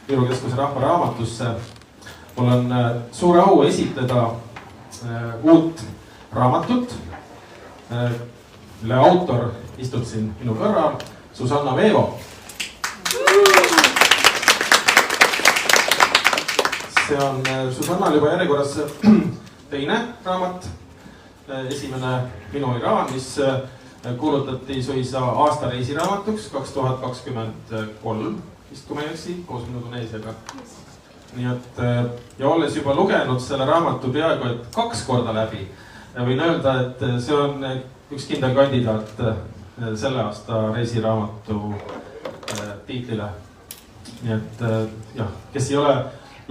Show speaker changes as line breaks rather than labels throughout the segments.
Viru Keskuse Rahvaraamatusse. Mul on suur au esitleda uut raamatut, mille autor istub siin minu kõrval, Susanna Veevo. See on Susannal juba järjekorras teine raamat. Esimene Minu Iraan, mis kuulutati suisa aasta reisiraamatuks 2023, vist kui ma ei eksi, koos minu Tuneesiaga. Nii et, ja olles juba lugenud selle raamatu peaaegu 2 korda läbi, võin öelda, et see on üks kindel kandidaat selle aasta reisiraamatu tiitlile. Nii et, jah, kes ei ole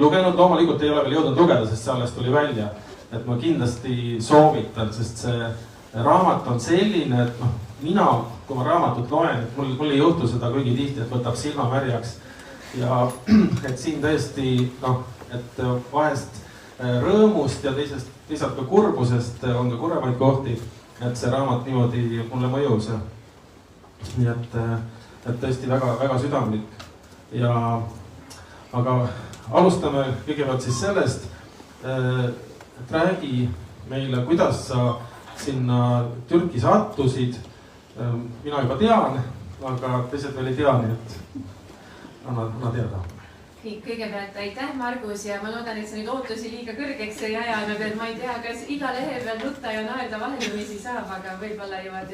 lugenud, loomulikult ei ole veel jõudnud lugeda, sest see alles tuli välja. Et ma kindlasti soovitan, sest see raamat on selline, et mina, kui ma raamatut loen, et mul ei juhtu seda kuigi tihti, et võtab silma märjaks. Ja et siin tõesti, et vahest rõõmust ja teisalt ka kurbusest on ka kuremaid kohti, et see raamat niimoodi mulle mõjus. Nii et tõesti väga, väga südamlik. Aga alustame kõigepealt siis sellest, et räägi meile, kuidas sa sinna Türki sattusid. Mina juba tean, aga teised veel ei tea, nii et anna teada.
Kõigepealt aitäh, Margus, ja ma loodan, et sa nüüd ootusi liiga kõrgeks ei ajanud, et ma ei tea, kas iga lehe peal nutta ja naerda vaheldumisi saab, aga võib-olla jõuad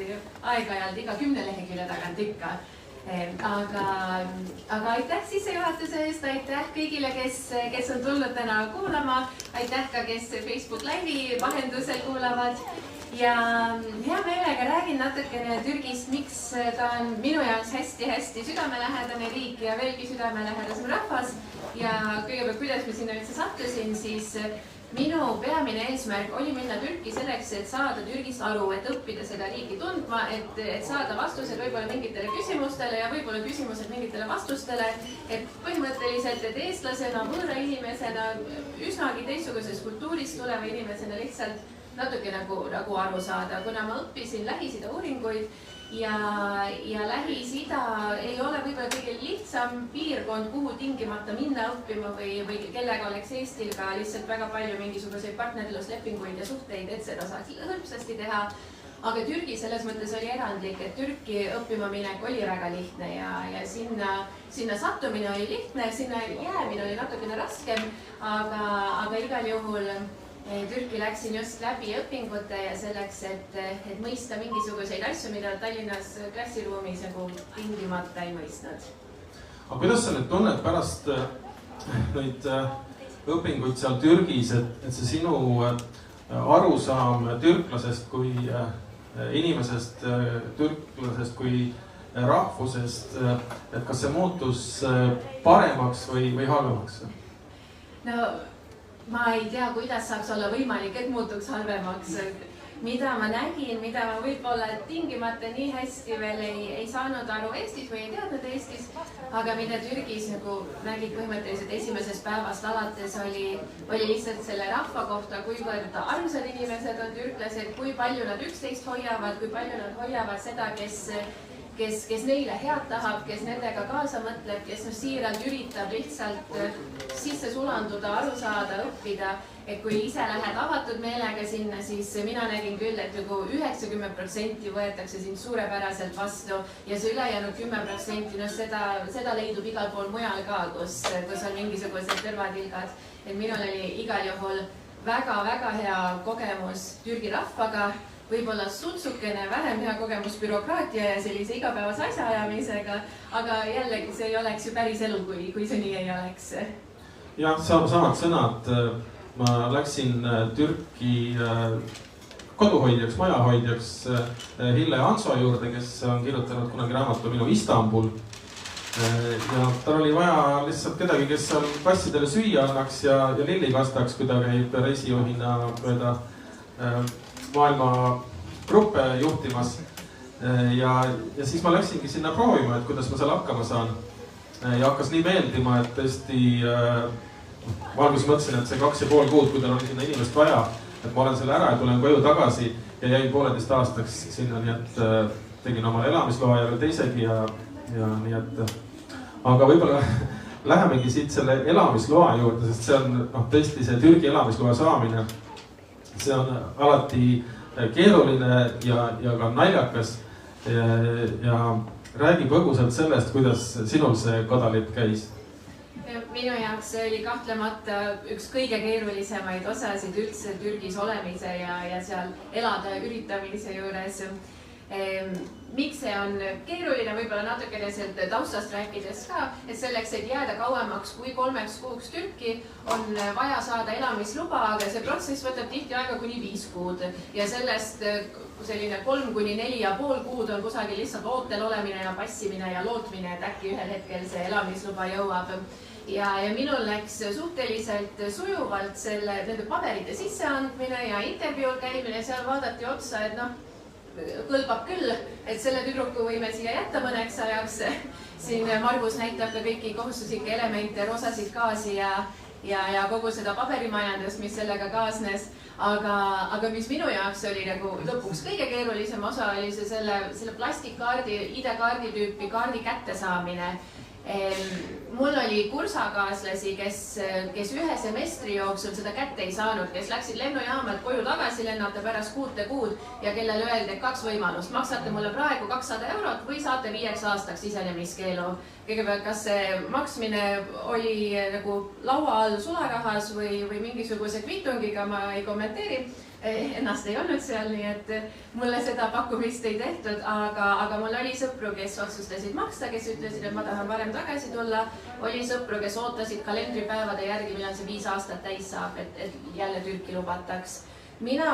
aeg-ajalt iga 10 lehekülje tagant ikka. Aga aitäh sissejuhatuse eest, aitäh kõigile, kes on tulnud täna kuulama, aitäh ka, kes Facebook Live'i vahendusel kuulavad. Ja hea meelega räägin natukene Türgist, miks ta on minu jaoks hästi südamelähedane riik ja veelgi südamelähedasem rahvas. Ja kõigepealt, kuidas ma sinna üldse sattusin, siis minu peamine eesmärk oli minna Türki selleks, et saada Türgist aru, et õppida seda riiki tundma, et saada vastused võib-olla mingitele küsimustele ja võib-olla küsimused mingitele vastustele. Et põhimõtteliselt, et eestlasena, võõra inimesena, üsnagi teistsugusest kultuurist tuleva inimesena lihtsalt natuke nagu aru saada, kuna ma õppisin Lähis-Ida uuringuid ja Lähis-Ida ei ole võib-olla kõige lihtsam piirkond, kuhu tingimata minna õppima või kellega oleks Eestil ka lihtsalt väga palju mingisuguseid partnerluslepinguid ja suhteid, et seda saaks hõlpsasti teha. Aga Türgi selles mõttes oli erandlik, et Türki õppima minek oli väga lihtne ja sinna sattumine oli lihtne, sinna jäämine oli natukene raskem, aga igal juhul Türki läksin just läbi õpingute ja selleks, et mõista mingisuguseid asju, mida Tallinnas klassiruumis nagu tingimata ei mõistnud.
Aga kuidas sa nüüd tunned pärast neid õpinguid seal Türgis, et see sinu arusaam türklasest kui inimesest, türklasest kui rahvusest, et kas see muutus paremaks või halvemaks?
No, ma ei tea, kuidas saaks olla võimalik, et muutuks halvemaks. Mida ma nägin, mida ma võib-olla tingimata nii hästi veel ei saanud aru Eestis või ei teadnud Eestis, aga mida Türgis nagu nägid põhimõtteliselt esimesest päevast alates oli lihtsalt selle rahva kohta, kuivõrd armsad inimesed on türklased, kui palju nad üksteist hoiavad, kui palju nad hoiavad seda, kes neile head tahab, kes nendega kaasa mõtleb, kes siiralt üritab lihtsalt sisse sulanduda, aru saada, õppida. Et kui ise lähed avatud meelega sinna, siis mina nägin küll, et 90% võetakse sind suurepäraselt vastu ja see ülejäänud 10%, seda leidub igal pool mujal ka, kus on mingisugused kõrvatilgad. Et minul oli igal juhul väga hea kogemus Türgi rahvaga, võib-olla sutsukene vähem hea kogemus bürokraatia ja sellise igapäevase asjaajamisega, aga jällegi see ei oleks ju päris elu, kui see nii ei oleks.
Jah, samad sõnad. Ma läksin Türki koduhoidjaks, majahoidjaks Hille Hanso juurde, kes on kirjutanud kunagi raamatu Minu Istanbul. Ja tal oli vaja lihtsalt kedagi, kes seal passidele süüa annaks ja lilli kastaks, kui ta käib reisijuhina mööda maailma gruppe juhtimas. Ja siis ma läksingi sinna proovima, et kuidas ma seal hakkama saan. Ja hakkas nii meeldima, et tõesti ma alguses mõtlesin, et see 2,5 kuud, kui tal oli sinna inimest vaja, et ma olen selle ära ja tulen koju tagasi ja jäin 1,5 aastaks sinna, nii et tegin oma elamisloa ja veel teisegi ja nii et. Aga võib-olla lähemegi siit selle elamisloa juurde, sest see on tõesti see Türgi elamisloa saamine. See on alati keeruline ja ka naljakas ja räägi põgusalt sellest, kuidas sinul see kodalipp käis.
Minu jaoks see oli kahtlemata üks kõige keerulisemaid osasid üldse Türgis olemise ja seal elada üritamise juures. Miks see on keeruline, võib-olla natukene sealt taustast rääkides ka, et selleks, et jääda kauemaks kui 3 kuuks Türki, on vaja saada elamisluba, aga see protsess võtab tihti aega kuni 5 kuud ja sellest selline 3 kuni 4,5 kuud on kusagil lihtsalt ootel olemine ja passimine ja lootmine, et äkki ühel hetkel see elamisluba jõuab. Ja minul läks suhteliselt sujuvalt nende paberite sisseandmine ja intervjuul käimine, seal vaadati otsa, et kõlbab küll, et selle tüdruku võime siia jätta mõneks ajaks. Siin Margus näitab ka kõiki kohustuslikke elemente, rosasid gaasi ja kogu seda paberimajandust, mis sellega kaasnes. Aga mis minu jaoks oli nagu lõpuks kõige keerulisem osa, oli see selle plastikkaardi, ID-kaardi tüüpi kaardi kättesaamine. Mul oli kursakaaslasi, kes ühe semestri jooksul seda kätte ei saanud, kes läksid lennujaamad koju tagasi lennata pärast 6 kuud ja kellele öeldi 2 võimalust. Maksate mulle praegu 200 eurot või saate 5 aastaks sisenemiskeelu. Kõigepealt, kas see maksmine oli nagu laua all sularahas või mingisuguse kvitungiga, ma ei kommenteeri. Ennast ei olnud seal, nii et mulle seda pakkumist ei tehtud, aga mul oli sõpru, kes otsustasid maksta, kes ütlesid, et ma tahan varem tagasi tulla. Oli sõpru, kes ootasid kalendripäevade järgi, millal see 5 aastat täis saab, et jälle Türki lubataks. Mina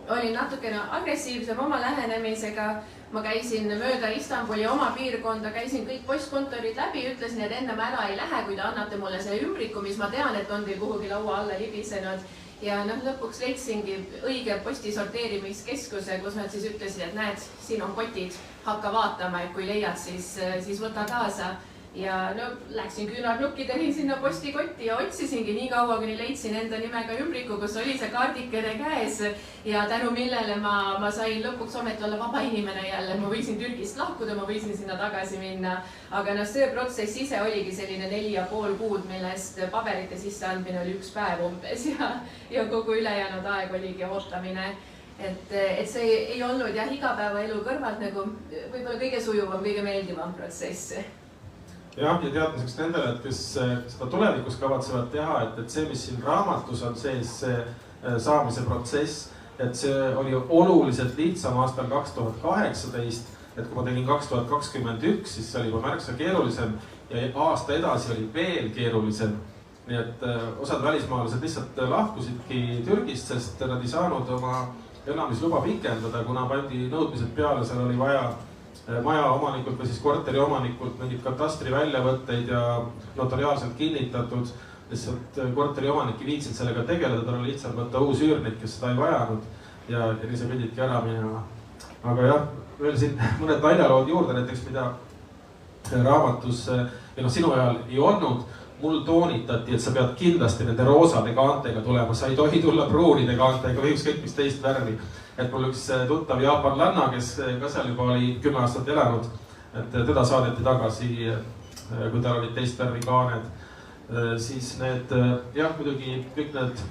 olin natukene agressiivsem oma lähenemisega. Ma käisin mööda Istanbuli oma piirkonda, käisin kõik postkontorid läbi, ütlesin, et ennem ära ei lähe, kui te annate mulle selle ümbriku, mis ma tean, et on teil kuhugi laua alla libisenud. Ja lõpuks leidsingi õige posti sorteerimiskeskuse, kus nad siis ütlesid, et näed, siin on kotid, hakka vaatama, et kui leiad, siis võta kaasa. Ja läksin küünarnukkideni sinna postikotti ja otsisingi nii kaua, kuni leidsin enda nimega ümbriku, kus oli see kaardikene käes ja tänu millele ma sain lõpuks ometi olla vaba inimene jälle. Ma võisin Türgist lahkuda, ma võisin sinna tagasi minna, aga see protsess ise oligi selline 4,5 kuud, millest paberite sisseandmine oli 1 päev umbes ja kogu ülejäänud aeg oligi ootamine. Et see ei olnud igapäevaelu kõrvalt nagu võib-olla kõige sujuvam, kõige meeldivam protsess.
Ja teadmiseks nendele, et kes seda tulevikus kavatsevad teha, et see, mis siin raamatus on sees, see saamise protsess, et see oli oluliselt lihtsam aastal 2018, et kui ma tegin 2021, siis see oli juba märksa keerulisem ja aasta edasi oli veel keerulisem. Nii et osad välismaalased lihtsalt lahkusidki Türgist, sest nad ei saanud oma elamisluba pikendada, kuna pandi nõudmised peale, seal oli vaja maja omanikult või siis korteri omanikult mingid katastri väljavõtteid ja notariaalselt kinnitatud. Lihtsalt korteri omanik ei viitsinud sellega tegeleda, tal oli lihtsalt võtta uus üürnik, kes seda ei vajanud ja nii see pididki ära minema. Aga jah, veel siin mõned naljalood juurde, näiteks mida raamatus sinu ajal ei olnud. Mul toonitati, et sa pead kindlasti nende roosade kaantega tulema, sa ei tohi tulla pruunide kaantega või ükskõik mis teist värvi. Et mul üks tuttav jaapanlanna, kes ka seal juba oli 10 aastat elanud, et teda saadeti tagasi, kui tal olid teist värvi kaaned. Siis need, muidugi kõik need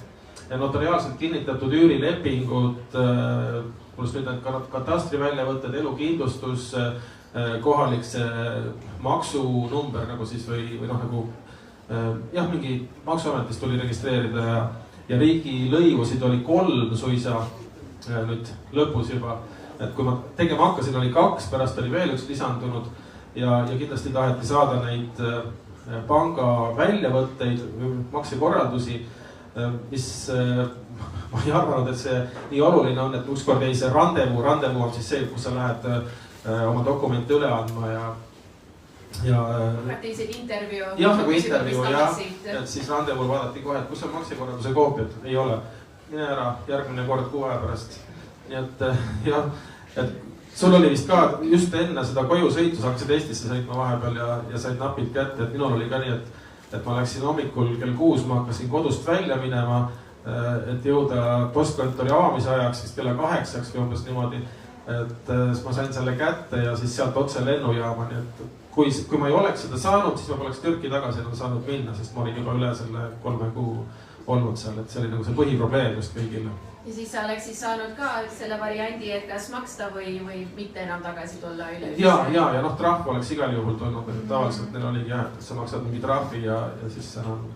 notariaalselt kinnitatud üürilepingud, pluss nüüd need katastri väljavõtted, elukindlustus, kohalik see maksunumber nagu siis või nagu mingi maksuametist tuli registreerida ja riigi lõivusid oli 3 suisa nüüd lõpus juba. Et kui ma tegema hakkasin, oli 2, pärast oli veel üks lisandunud ja kindlasti taheti saada neid panga väljavõtteid, maksekorraldusi, mis ma ei arvanud, et see nii oluline on, et ükskord jäi see randevu on siis see, kus sa lähed oma dokumente üle andma
praktilised intervjuu.
Jah, nagu intervjuu et siis randevul vaadati kohe, et kus on maksekorralduse koopiad, ei ole. Mine ära järgmine kord 6 aja pärast. Nii et sul oli vist ka just enne seda koju sõitu, sa hakkasid Eestisse sõitma vahepeal ja said napilt kätte, et minul oli ka nii, et ma läksin hommikul kell 6, ma hakkasin kodust välja minema, et jõuda postkontori avamise ajaks, siis kella 8 või umbes niimoodi, et ma sain selle kätte ja siis sealt otse lennujaama, nii et kui ma ei oleks seda saanud, siis ma poleks Türki tagasi enam saanud minna, sest ma olin juba üle selle 3 kuu olnud seal, et see oli nagu see põhiprobleem just kõigile.
Ja siis sa oleks siis saanud ka selle variandi, et kas maksta või mitte enam tagasi tulla üle?
Ja noh, trahv oleks igal juhul tulnud, et tavaliselt neil oligi jah, et sa maksad mingi trahvi ja siis enam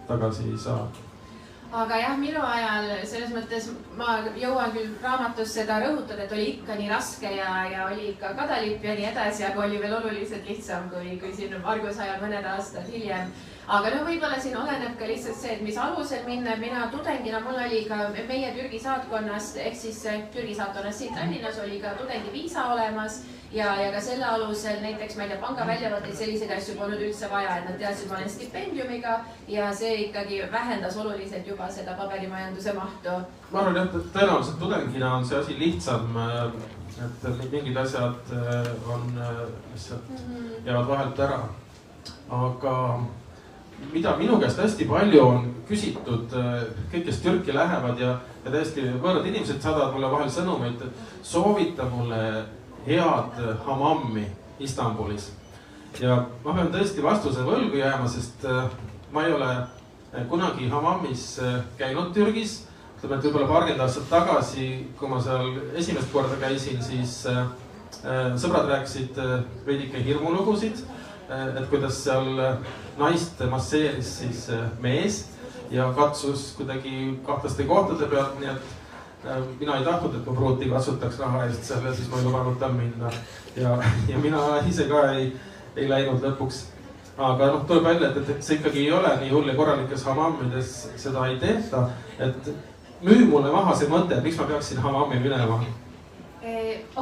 tagasi ei saa.
Aga jah, minu ajal selles mõttes ma jõuan küll raamatus seda rõhutada, et oli ikka nii raske ja oli ikka kadalipp ja nii edasi, aga oli veel oluliselt lihtsam kui siin Margus ajal mõned aastad hiljem. Aga no võib-olla siin oleneb ka lihtsalt see, et mis alusel minna. Mina tudengina, mul oli ka meie Türgi saatkonnast, ehk siis Türgi saatkonnast siin Tallinnas oli ka tudengiviisa olemas ja ka selle alusel näiteks, ma ei tea, panga väljavõtteid selliseid asju polnud üldse vaja, et nad teadsid, ma olen stipendiumiga ja see ikkagi vähendas oluliselt juba seda paberimajanduse mahtu.
Ma arvan, et tõenäoliselt tudengina on see asi lihtsam, et mingid asjad on lihtsalt jäävad vahelt ära. Aga mida minu käest hästi palju on küsitud, kõik, kes Türki lähevad ja täiesti võõrad inimesed saadavad mulle vahel sõnumeid, et soovita mulle head hammammi Istanbulis. Ja ma pean tõesti vastuse võlgu jääma, sest ma ei ole kunagi hammammis käinud Türgis. Ütleme, et võib-olla 20 aastat tagasi, kui ma seal esimest korda käisin, siis sõbrad rääkisid veidike hirmulugusid, et kuidas seal naist masseeris siis mees ja katsus kuidagi kahtlaste kohtade pealt, nii et mina ei tahtnud, et ma pruuti kasutaks raha eest seal ja siis ma ei lubanud tal minna. Ja mina ise ka ei läinud lõpuks. Aga noh, tuleb välja, et see ikkagi ei ole nii hull ja korralikes hammammides seda ei tehta, et müü mulle maha see mõte, et miks ma peaksin hammammi minema.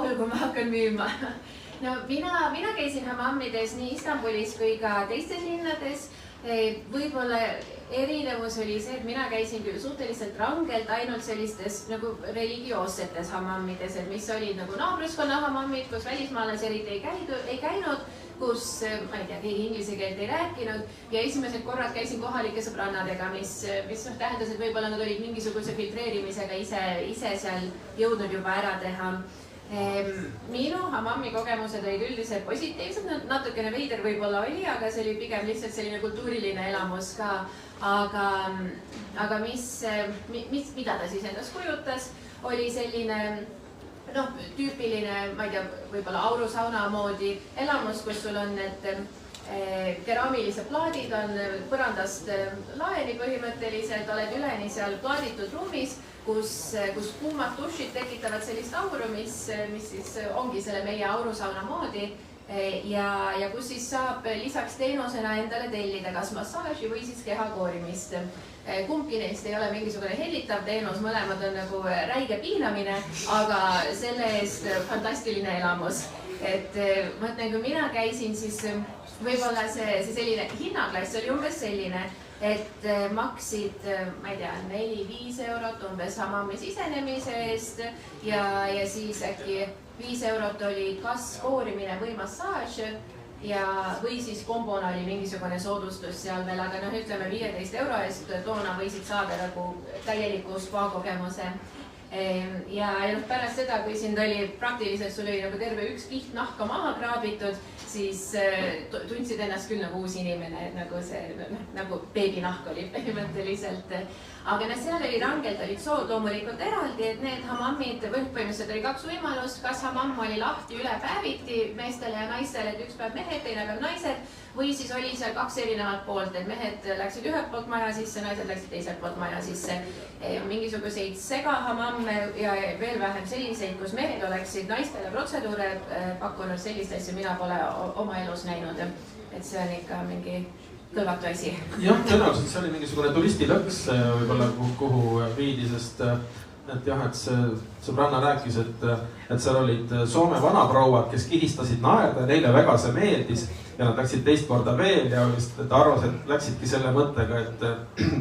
Olgu, ma hakkan müüma. No mina käisin hammammides nii Istanbulis kui ka teistes linnades. Võib-olla erinevus oli see, et mina käisin küll suhteliselt rangelt ainult sellistes nagu religioossetes hammammides, et mis olid nagu naabruskonna hammammid, kus välismaalasi eriti ei käinud, kus, ma ei tea, keegi inglise keelt ei rääkinud ja esimesed korrad käisin kohalike sõbrannadega, mis tähendas, et võib-olla nad olid mingisuguse filtreerimisega ise seal jõudnud juba ära teha. Minu hammammi kogemused olid üldiselt positiivsed, natukene veider võib-olla oli, aga see oli pigem lihtsalt selline kultuuriline elamus ka. Aga mida ta siis endast kujutas, oli selline tüüpiline, ma ei tea, võib-olla aurusauna moodi elamus, kus sul on need keraamilised plaadid on põrandast laeni põhimõtteliselt, oled üleni seal plaaditud ruumis, kus kuumad dušid tekitavad sellist auru, mis siis ongi selle meie aurusauna moodi ja kus siis saab lisaks teenusena endale tellida kas massaaži või siis kehakoorimist. Kumbki neist ei ole mingisugune hellitav teenus, mõlemad on nagu räige piinamine, aga selle eest fantastiline elamus. Et mõtlen, kui mina käisin, siis võib-olla see selline hinnaklass oli umbes selline, et maksid, ma ei tea, 4-5 eurot umbes hammammi sisenemise eest ja siis äkki 5 eurot oli kas koorimine või massaaž või siis kombona oli mingisugune soodustus seal veel, aga ütleme 15 euro eest toona võisid saada nagu täieliku spa kogemuse. Ja pärast seda, kui sind oli praktiliselt, sul oli nagu terve üks kiht nahka maha kraabitud, siis tundsid ennast küll nagu uus inimene, et nagu see nagu beebinahk oli põhimõtteliselt. Aga seal oli rangelt, olid sood loomulikult eraldi, et need hammammid, põhimõtteliselt oli 2 võimalust, kas hammamm oli lahti üle päeviti meestele ja naistele, et üks päev mehed, teine päev naised, või siis oli seal 2 erinevat poolt, et mehed läksid ühelt poolt maja sisse, naised läksid teiselt poolt maja sisse. Mingisuguseid segahammamme ja veel vähem selliseid, kus mehed oleksid naistele protseduure pakkunud, sellist asja mina pole oma elus näinud, et see on ikka mingi kõlvatu asi.
Jah, tõenäoliselt see oli mingisugune turistilõks võib-olla kuhu viidi, sest et jah, et see sõbranna rääkis, et seal olid Soome vanaprouad, kes kihistasid naerda ja neile väga see meeldis ja nad läksid teist korda veel ja ta arvas, et läksidki selle mõttega, et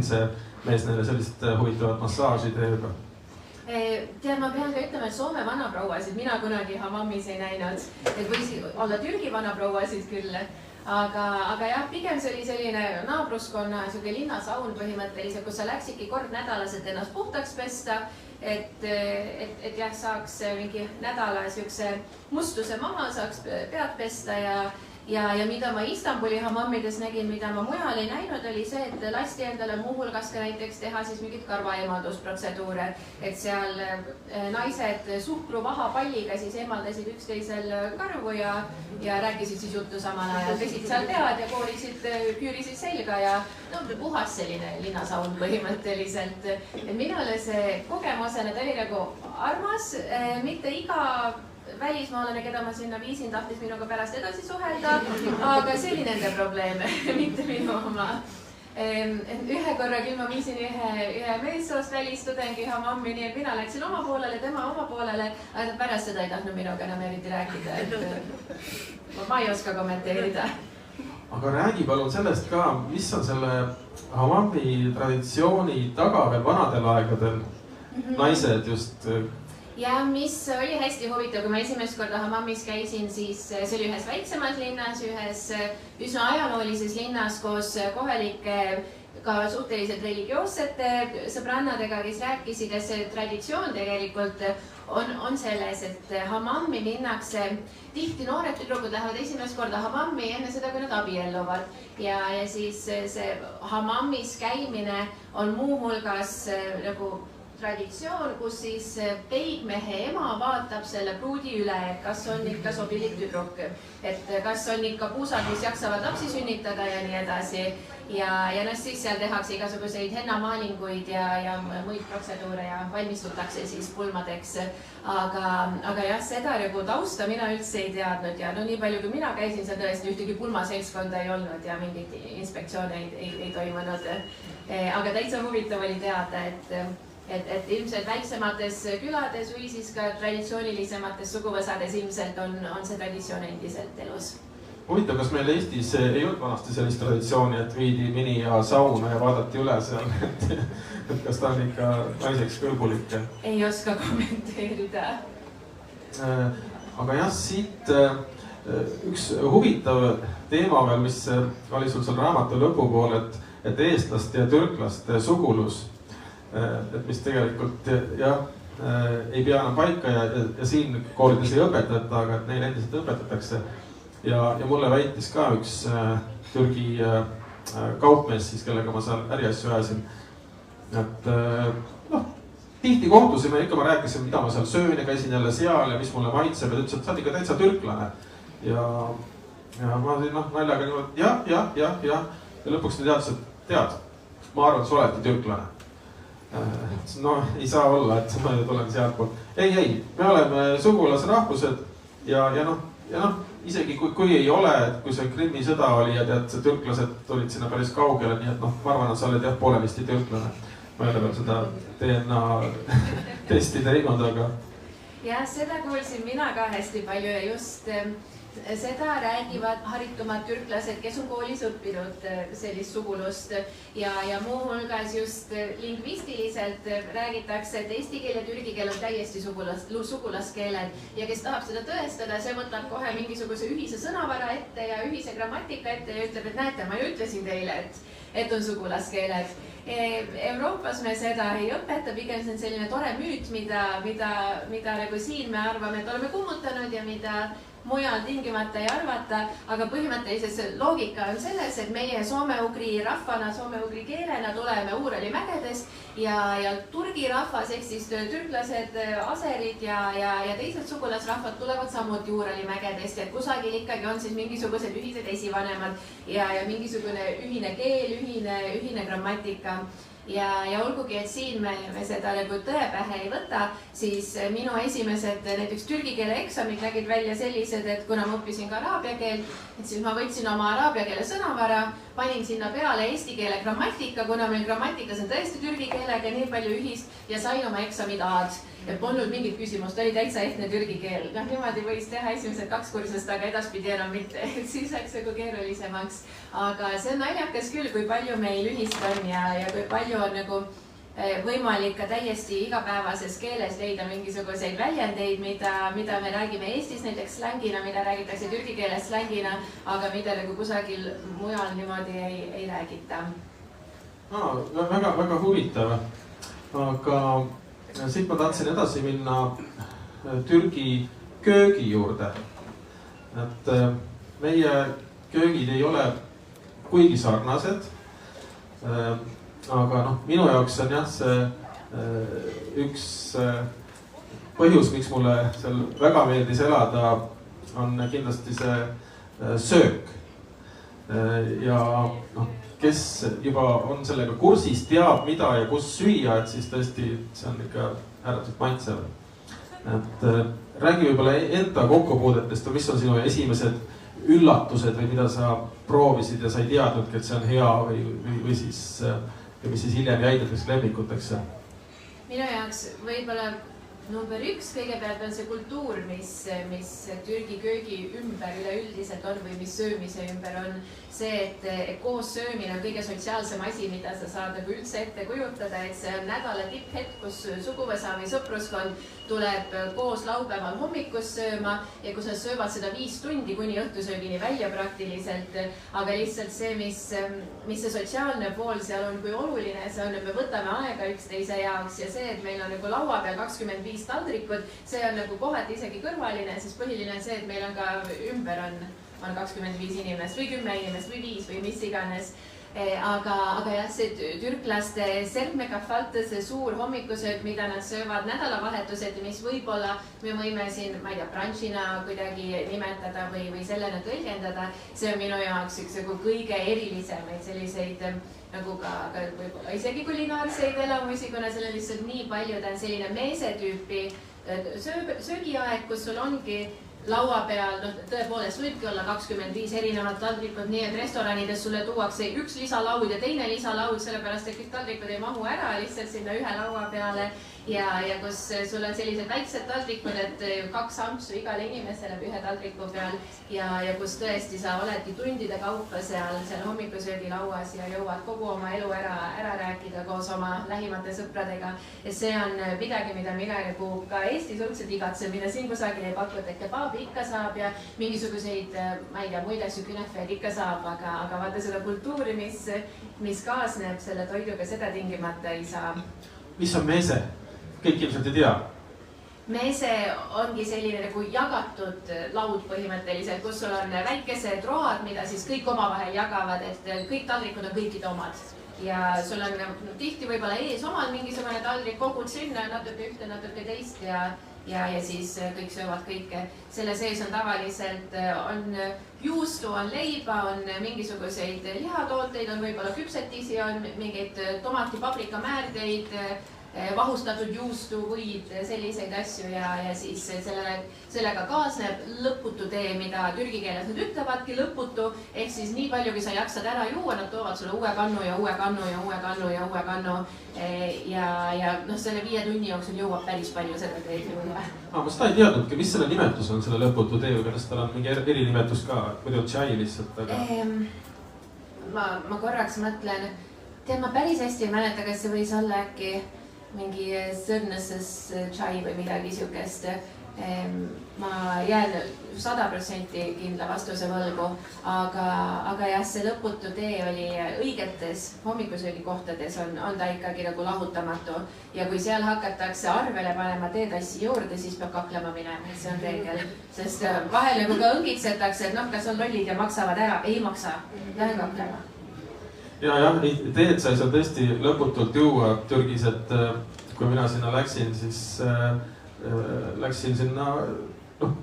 see mees neile sellist huvitavat massaaži teeb.
Tead, ma pean ka ütlema, et Soome vanaprouasid mina kunagi hammammis ei näinud, et võisi olla Türgi vanaprouasid küll. Aga jah, pigem see oli selline naabruskonna linnasaun põhimõtteliselt, kus sa läksidki kord nädalas, et ennast puhtaks pesta, et jah, saaks mingi nädala siukse mustuse maha, saaks pead pesta ja mida ma Istanbuli hammamides nägin, mida ma mujal ei näinud, oli see, et lasti endale muuhulgas ka näiteks teha siis mingit karvaeemaldusprotseduure, et seal naised suhkruvaha palliga siis eemaldasid üksteisel karvu ja rääkisid siis juttu samal ajal, pesid seal pead ja küürisid selga ja no puhas selline linnasaun põhimõtteliselt. Minule see kogemusena ta oli nagu armas, mitte iga välismaalane, keda ma sinna viisin, tahtis minuga pärast edasi suhelda, aga see oli nende probleem, mitte minu oma. Ühe korra küll ma viisin ühe meessoost välistudengi hammammi, nii et mina läksin oma poolele, tema oma poolele, aga pärast seda ei tahtnud minuga enam eriti rääkida, et ma ei oska kommenteerida.
Aga räägi palun sellest ka, mis on selle hammami traditsiooni taga veel vanadel aegadel naised just?
Ja mis oli hästi huvitav, kui ma esimest korda hammamis käisin, siis see oli ühes väiksemas linnas, ühes üsna ajaloolises linnas koos kohalike ka suhteliselt religioossete sõbrannadega, kes rääkisid, et see traditsioon tegelikult on selles, et hammami minnakse, tihti noored tüdrukud lähevad esimest korda hammami enne seda, kui nad abielluvad. Ja siis see hammamis käimine on muuhulgas nagu traditsioon, kus siis peigmehe ema vaatab selle pruudi üle, et kas on ikka sobilik tüdruk, et kas on ikka puusad, mis jaksavad lapsi sünnitada ja nii edasi. Ja siis seal tehakse igasuguseid hennamaalinguid ja muid protseduure ja valmistutakse siis pulmadeks. Aga jah, seda nagu tausta mina üldse ei teadnud ja no nii palju, kui mina käisin, seal tõesti ühtegi pulmaseltskonda ei olnud ja mingit inspektsioone ei toimunud. Aga täitsa huvitav oli teada, et ilmselt väiksemates külades või siis ka traditsioonilisemates suguvõsades ilmselt on see traditsioon endiselt elus.
Huvitav, kas meil Eestis ei olnud vanasti sellist traditsiooni, et viidi mini ja sauna ja vaadati üle seal, et kas ta on ikka naiseks kõlbulik?
Ei oska kommenteerida.
Aga jah, siit üks huvitav teema veel, mis oli sul seal raamatu lõpupool, et eestlaste ja türklaste sugulus, et mis tegelikult jah, ei pea enam paika ja siin koolides ei õpetata, aga et neil endiselt õpetatakse. Ja mulle väitis ka üks Türgi kaupmees, siis kellega ma seal äriasju ajasin, et tihti kohtusime, ikka ma rääkisin, mida ma seal söön ja käisin jälle seal ja mis mulle maitseb ja ta ütles, et sa oled ikka täitsa türklane. Ja ma olin naljaga niimoodi, ja lõpuks ta teadis, et tead, ma arvan, et sa oledki türklane. No ei saa olla, et ma tulen sealt poolt. Ei, me oleme sugulasrahvused ja isegi kui ei ole, et kui see Krimmi sõda oli ja tead, türklased tulid sinna päris kaugele, nii et ma arvan, et sa oled jah poolelisti türklane. Ma ei ole veel seda DNA testi teinud, aga...
Ja seda kuulsin mina ka hästi palju ja just seda räägivad haritumad türklased, kes on koolis õppinud sellist sugulust ja muuhulgas just lingvistiliselt räägitakse, et eesti keel ja türgi keel on täiesti sugulaskeeled ja kes tahab seda tõestada, see võtab kohe mingisuguse ühise sõnavara ette ja ühise grammatika ette ja ütleb, et näete, ma ju ütlesin teile, et on sugulaskeeled. Euroopas me seda ei õpeta, pigem see on selline tore müüt, mida nagu siin me arvame, et oleme kummutanud ja mida mujal tingimata ei arvata, aga põhimõtteliselt see loogika on selles, et meie soome-ugri rahvana, soome-ugri keelena tuleme Uurali mägedest ja turgi rahvas, ehk siis türklased, aserid ja teised sugulasrahvad tulevad samuti Uurali mägedest, et kusagil ikkagi on siis mingisugused ühised esivanemad ja mingisugune ühine keel, ühine grammatika. Ja olgugi, et siin me seda nagu tõepähe ei võta, siis minu esimesed näiteks türgi keele eksamid nägid välja sellised, et kuna ma õppisin ka araabia keelt, et siis ma võtsin oma araabia keele sõnavara, panin sinna peale eesti keele grammatika, kuna meil grammatikas on tõesti türgi keelega nii palju ühist ja sain oma eksamid A-d. Ja polnud mingit küsimust, oli täitsa ehtne türgi keel. Niimoodi võis teha esimesed 2 kursust, aga edaspidi enam mitte. Siis läks nagu keerulisemaks. Aga see on naljakas küll, kui palju meil ühist on ja kui palju on nagu võimalik ka täiesti igapäevases keeles leida mingisuguseid väljendeid, mida me räägime Eestis näiteks slängina, mida räägitakse türgi keeles slängina, aga mida nagu kusagil mujal niimoodi ei räägita.
Väga huvitav. Aga siit ma tahtsin edasi minna Türgi köögi juurde. Et meie köögid ei ole kuigi sarnased. Aga noh, minu jaoks on jah see üks põhjus, miks mulle seal väga meeldis elada, on kindlasti see söök. Ja noh, kes juba on sellega kursis, teab mida ja kus süüa, et siis tõesti see on ikka ääretult maitsev. Et räägi võib-olla enda kokkupuudetest või mis on sinu esimesed üllatused või mida sa proovisid ja sa ei teadnudki, et see on hea või siis, mis siis hiljem jäid näiteks lemmikuteks?
Minu jaoks võib-olla number 1 kõigepealt on see kultuur, mis Türgi köögi ümber üleüldiselt on või mis söömise ümber on. See, et koos söömine on kõige sotsiaalsem asi, mida sa saad nagu üldse ette kujutada, et see on nädala tipphetk, kus suguvõsa või sõpruskond tuleb koos laupäeval hommikus sööma ja kus nad söövad seda 5 tundi kuni õhtusöögini välja praktiliselt. Aga lihtsalt see, mis see sotsiaalne pool seal on, kui oluline see on, et me võtame aega üksteise jaoks ja see, et meil on nagu laua peal 25 taldrikud, see on nagu kohati isegi kõrvaline, siis põhiline on see, et meil on ka ümber on 25 inimest või 10 inimest või 5 või mis iganes. Aga jah, see türklaste sermekafalt, see suur hommikusöök, mida nad söövad nädalavahetused, mis võib-olla me võime siin, ma ei tea, brunchina kuidagi nimetada või sellena tõlgendada, see on minu jaoks üks kõige erilisemaid selliseid nagu ka võib-olla isegi kulinaarseid elamusi, kuna seal on lihtsalt nii palju, ta on selline meesetüüpi söögiaeg, kus sul ongi laua peal, tõepoolest võibki olla 25 erinevat taldrikut, nii et restoranides sulle tuuakse üks lisalaud ja teine lisalaud, sellepärast et kõik taldrikud ei mahu ära lihtsalt sinna ühe laua peale ja kus sul on sellised väiksed taldrikud, et 2 ampsu igale inimesele ühe taldriku peal ja kus tõesti sa oledki tundide kaupa seal hommikusöögilauas ja jõuad kogu oma elu ära rääkida koos oma lähimate sõpradega. Ja see on midagi, mida mina nagu ka Eestis üldse igatsen, mida siin kusagil ei pakuta, et kebaabi ikka saab ja mingisuguseid, ma ei tea, muid asju künefeid ikka saab, aga vaata seda kultuuri, mis kaasneb selle toiduga, seda tingimata ei saa.
Mis on meese? Kõik ilmselt ei tea.
Meese ongi selline nagu jagatud laud põhimõtteliselt, kus sul on väikesed road, mida siis kõik omavahel jagavad, et kõik taldrikud on kõikide omad. Ja sul on tihti võib-olla ees omal mingisugune taldrik, kogud sinna natuke ühte, natuke teist ja siis kõik söövad kõike. Selle sees on tavaliselt, on juustu, on leiba, on mingisuguseid lihatooteid, on võib-olla küpsetisi, on mingeid tomati, paprika määrdeid, vahustatud juustu, võid, selliseid asju ja siis sellega kaasneb lõputu tee, mida türgi keeles nad ütlevadki lõputu, ehk siis nii palju, kui sa jaksad ära juua, nad toovad sulle uue kannu ja uue kannu ja uue kannu ja uue kannu ja selle 5 tunni jooksul jõuab päris palju seda teed juua.
Ma seda ei teadnudki, mis selle nimetus on selle lõputu tee või kas tal on mingi erinimetus ka, muidu tšai lihtsalt, aga...
Ma korraks mõtlen, ma päris hästi ei mäleta, kas see võis olla äkki mingi sõrnasses tšai või midagi siukest. Ma jään 100% kindla vastuse võlgu, aga jah, see lõputu tee oli õigetes hommikusöögikohtades on ta ikkagi nagu lahutamatu ja kui seal hakatakse arvele panema teetassi juurde, siis peab kaklema minema, et see on reegel, sest vahel nagu ka õngitsetakse, et kas on lollid ja maksavad ära, ei maksa, lähen kaklema.
Jah, teed sai seal tõesti lõputult juua Türgis, et kui mina sinna läksin, siis läksin sinna,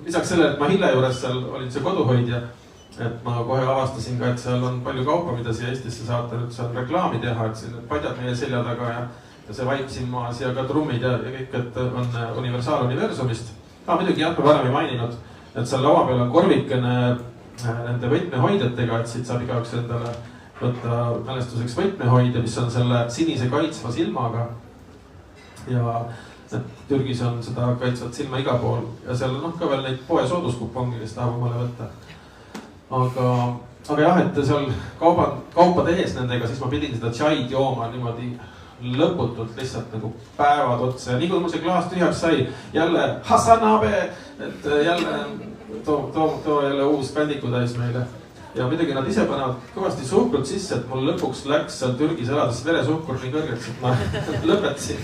lisaks sellele, et ma Hille juures seal olin see koduhoidja, et ma kohe avastasin ka, et seal on palju kaupa, mida siia Eestisse saata, nüüd saan reklaami teha, et siin padjad meie selja taga ja see vaip siin maas ja ka trummid ja kõik, et on universaaluniversumist. Muidugi jah, ma varem ei maininud, et seal laua peal on korvikene nende võtmehoidjatega, et siit saab igaüks endale võtta mälestuseks võtmehoidja, mis on selle sinise kaitsva silmaga ja Türgis on seda kaitsvat silma iga pool ja seal on ka veel neid poe sooduskupongi, kes tahab omale võtta. Aga jah, et seal kaupa tehes nendega, siis ma pidin seda tšaid jooma niimoodi lõputult lihtsalt nagu päevad otsa ja nii kui mul see klaas tühjaks sai, jälle Hassanabe, et jälle too jälle uus bändiku täis meile. Ja midagi nad ise panevad kõvasti suhkrut sisse, et mul lõpuks läks seal Türgis elades veresuhkur nii kõrgeks, et ma lõpetasin.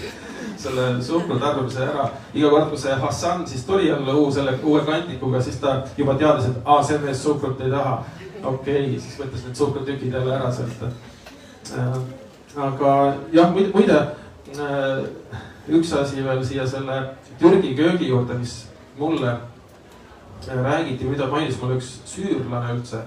selle suhkru tarbimise ära. Iga kord, kui see Hassan siis tuli jälle uue kantikuga, siis ta juba teadis, et see mees suhkrut ei taha. Okei, siis võttis need suhkrutükid jälle ära sealt. Aga jah, muide, üks asi veel siia selle Türgi köögi juurde, mis mulle räägiti, mida mainis mulle üks süürlane üldse.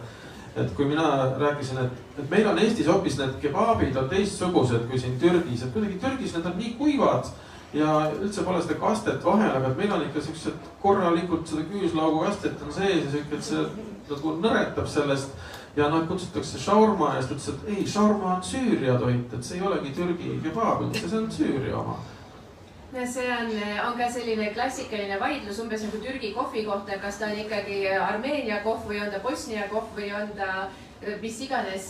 Et kui mina rääkisin, et meil on Eestis hoopis need kebabid on teistsugused kui siin Türgis, et kuidagi Türgis need on nii kuivad ja üldse pole seda kastet vahel, aga meil on ikka siuksed korralikult seda küüslaugu kastet on sees ja siuke, et see nagu nõretab sellest ja kutsutakse shaurma ja siis ütles, et ei, shaurma on Süüria toit, et see ei olegi Türgi kebab, see on Süüria oma.
No see on ka selline klassikaline vaidlus umbes nagu Türgi kohvi kohta, kas ta on ikkagi Armeenia kohv või on ta Bosnia kohv või on ta mis iganes,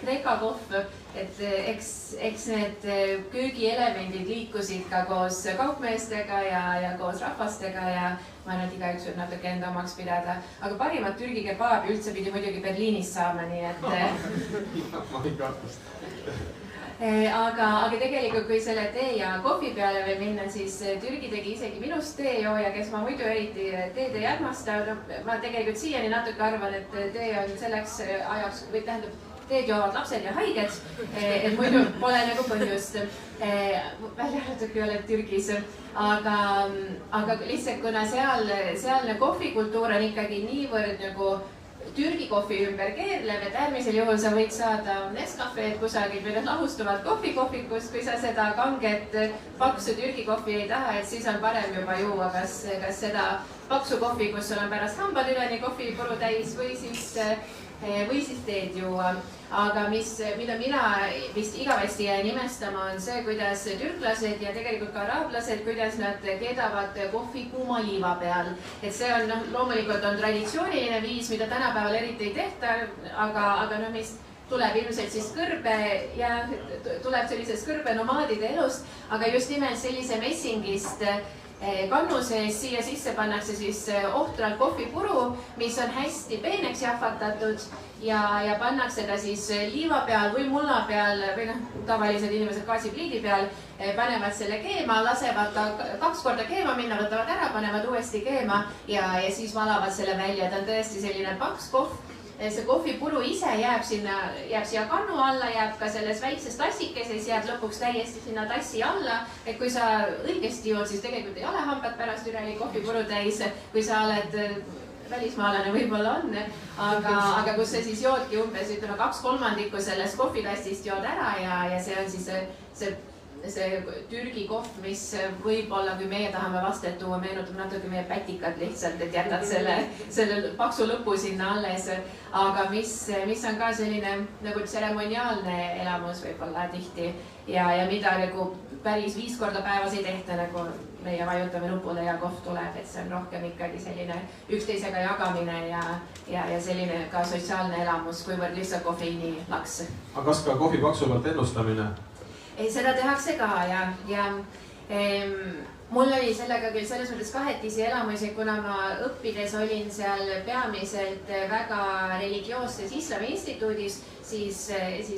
Kreeka kohv, et eks need köögielemendid liikusid ka koos kaupmeestega ja koos rahvastega ja ma arvan, et igaüks võib natuke enda omaks pidada. Aga parimat Türgi kebabi üldse pidi muidugi Berliinis saama, nii et...
Ma ei kahtlusta.
Aga tegelikult, kui selle tee ja kohvi peale veel minna, siis Türgi tegi isegi minust teejooja, kes ma muidu eriti teed ei armasta. Ma tegelikult siiani natuke arvan, et tee on selleks ajaks, või tähendab, teed joovad lapsed ja haiged, et muidu pole nagu põhjust. Välja arvatud, kui oled Türgis. Aga lihtsalt, kuna sealne kohvikultuur on ikkagi niivõrd nagu Türgi kohvi ümber keerlev, et äärmisel juhul sa võid saada Nescafe'd kusagil või lahustuvad kohvikohvikust, kui sa seda kanget paksu Türgi kohvi ei taha, et siis on parem juba juua kas seda paksu kohvi, kus sul on pärast hambad üleni kohvipuru täis või siis teed juua. Aga mida mina vist igavesti jään imestama on see, kuidas türklased ja tegelikult ka araablased, kuidas nad keedavad kohvi kuuma liiva peal. Et see on loomulikult on traditsiooniline viis, mida tänapäeval eriti ei tehta, aga mis tuleb ilmselt siis tuleb sellisest kõrbenomaadide elust, aga just nimelt sellise messingist kannu sees siia sisse pannakse siis ohtralt kohvipuru, mis on hästi peeneks jahvatatud ja pannakse ta siis liiva peal või mulla peal või tavalised inimesed gaasipliidi peal, panevad selle keema, lasevad ta 2 korda keema minna, võtavad ära, panevad uuesti keema ja siis valavad selle välja. Ta on tõesti selline paks kohv. See kohvipuru ise jääb siia kannu alla, jääb ka selles väikses tassikeses, jääb lõpuks täiesti sinna tassi alla. Et kui sa õigesti jood, siis tegelikult ei ole hambad pärast üreli kohvipuru täis. Kui sa oled välismaalane võib-olla on, aga kus sa siis joodki umbes 2/3 sellest kohvitassist jood ära ja see on siis see Türgi kohv, mis võib-olla, kui meie tahame vastet tuua, meenutab natuke meie pätikad lihtsalt, et jätad selle paksu lõpu sinna alles. Aga mis on ka selline nagu tseremoniaalne elamus võib-olla tihti ja mida nagu päris 5 korda päevas ei tehta, nagu meie vajutame nupule ja kohv tuleb, et see on rohkem ikkagi selline üksteisega jagamine ja selline ka sotsiaalne elamus, kuivõrd lihtsalt kofeiini laks.
Aga kas ka kohvi paksu pealt ennustamine?
Seda tehakse ka ja mul oli sellega küll selles mõttes kahetisi elamusi, kuna ma õppides olin seal peamiselt väga religioosses islami instituudis, siis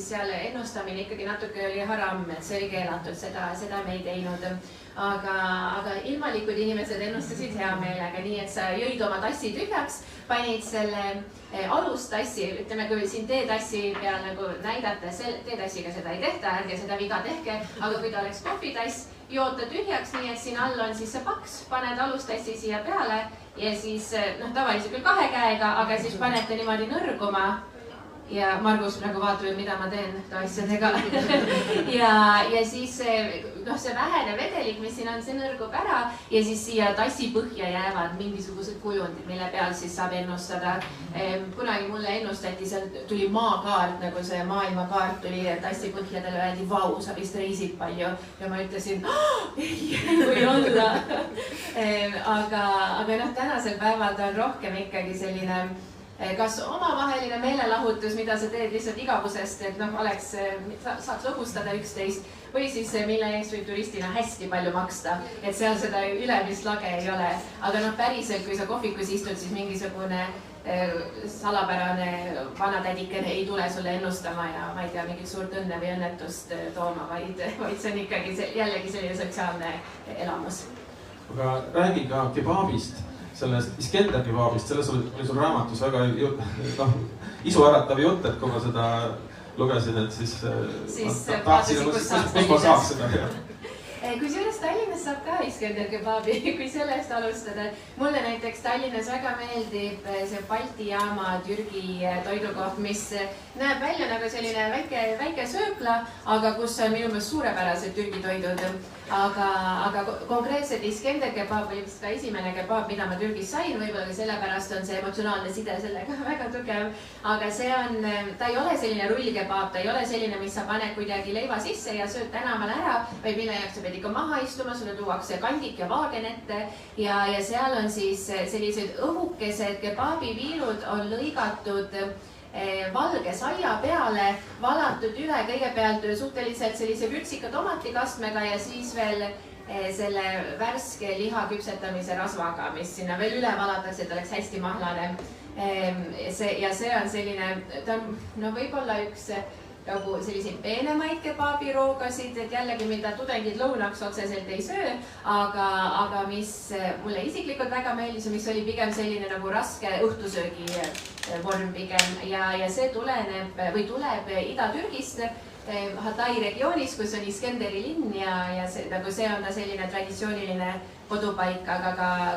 seal ennustamine ikkagi natuke oli haram, et see oli keelatud, seda me ei teinud. Aga ilmalikud inimesed ennustasid hea meelega, nii et sa jõid oma tassi tühjaks, panid selle alustassi, ütleme, kui siin teetassi peal nagu näidata, teetassiga seda ei tehta, ärge seda viga tehke, aga kui ta oleks kohvitass, jood ta tühjaks, nii et siin all on siis see paks, paned alustassi siia peale ja siis tavaliselt küll 2 käega, aga siis panete niimoodi nõrguma. Ja Margus praegu vaatab, mida ma teen asjadega. ja siis see vähene vedelik, mis siin on, see nõrgub ära ja siis siia tassi põhja jäävad mingisugused kujundid, mille peal siis saab ennustada. Kunagi mulle ennustati, seal tuli maakaart, nagu see maailmakaart tuli tassi põhjadele, öeldi, vau, sa vist reisid palju. Ja ma ütlesin, ei või olla. Aga tänasel päeval ta on rohkem ikkagi selline kas omavaheline meelelahutus, mida sa teed lihtsalt igavusest, et saaks lõbustada üksteist või siis mille eest võib turistina hästi palju maksta, et seal seda ülemist lage ei ole. Aga päriselt, kui sa kohvikus istud, siis mingisugune salapärane vanatädikene ei tule sulle ennustama ja ma ei tea, mingit suurt õnne või õnnetust tooma, vaid see on ikkagi jällegi selline sotsiaalne elamus.
Aga räägi ka kebaabist, sellest Iskender kebaabist, selles oli sul raamatus väga isuäratav jutt, et kui ma seda lugesin, et siis tahtsin, kus ma saaks seda.
Kusjuures Tallinnas saab ka Iskender kebaabi, kui sellest alustada. Mulle näiteks Tallinnas väga meeldib see Balti jaama Türgi toidukoht, mis näeb välja nagu selline väike söökla, aga kus on minu meelest suurepärased Türgi toidud. Aga konkreetselt Iskender kebaab oli vist ka esimene kebaab, mida ma Türgis sain, võib-olla ka sellepärast on see emotsionaalne side sellega väga tugev. Aga ta ei ole selline rullkebaab, ta ei ole selline, mis sa paned kuidagi leiva sisse ja sööd tänaval ära, vaid mille jaoks sa pead ikka maha istuma, sulle tuuakse kandik ja vaagen ette ja seal on siis sellised õhukesed kebaabiviilud on lõigatud valge saia peale, valatud üle kõigepealt suhteliselt sellise vürtsika tomatikastmega ja siis veel selle värske liha küpsetamise rasvaga, mis sinna veel üle valatakse, et oleks hästi mahlane. Ja see on selline, ta on võib-olla üks nagu selliseid peenemaid kebaabiroogasid, et jällegi, mida tudengid lõunaks otseselt ei söö, aga mis mulle isiklikult väga meeldis ja mis oli pigem selline nagu raske õhtusöögi vorm pigem ja see tuleb Ida-Türgist, Hatay regioonis, kus on Iskenderi linn ja see on ta selline traditsiooniline kodupaik, aga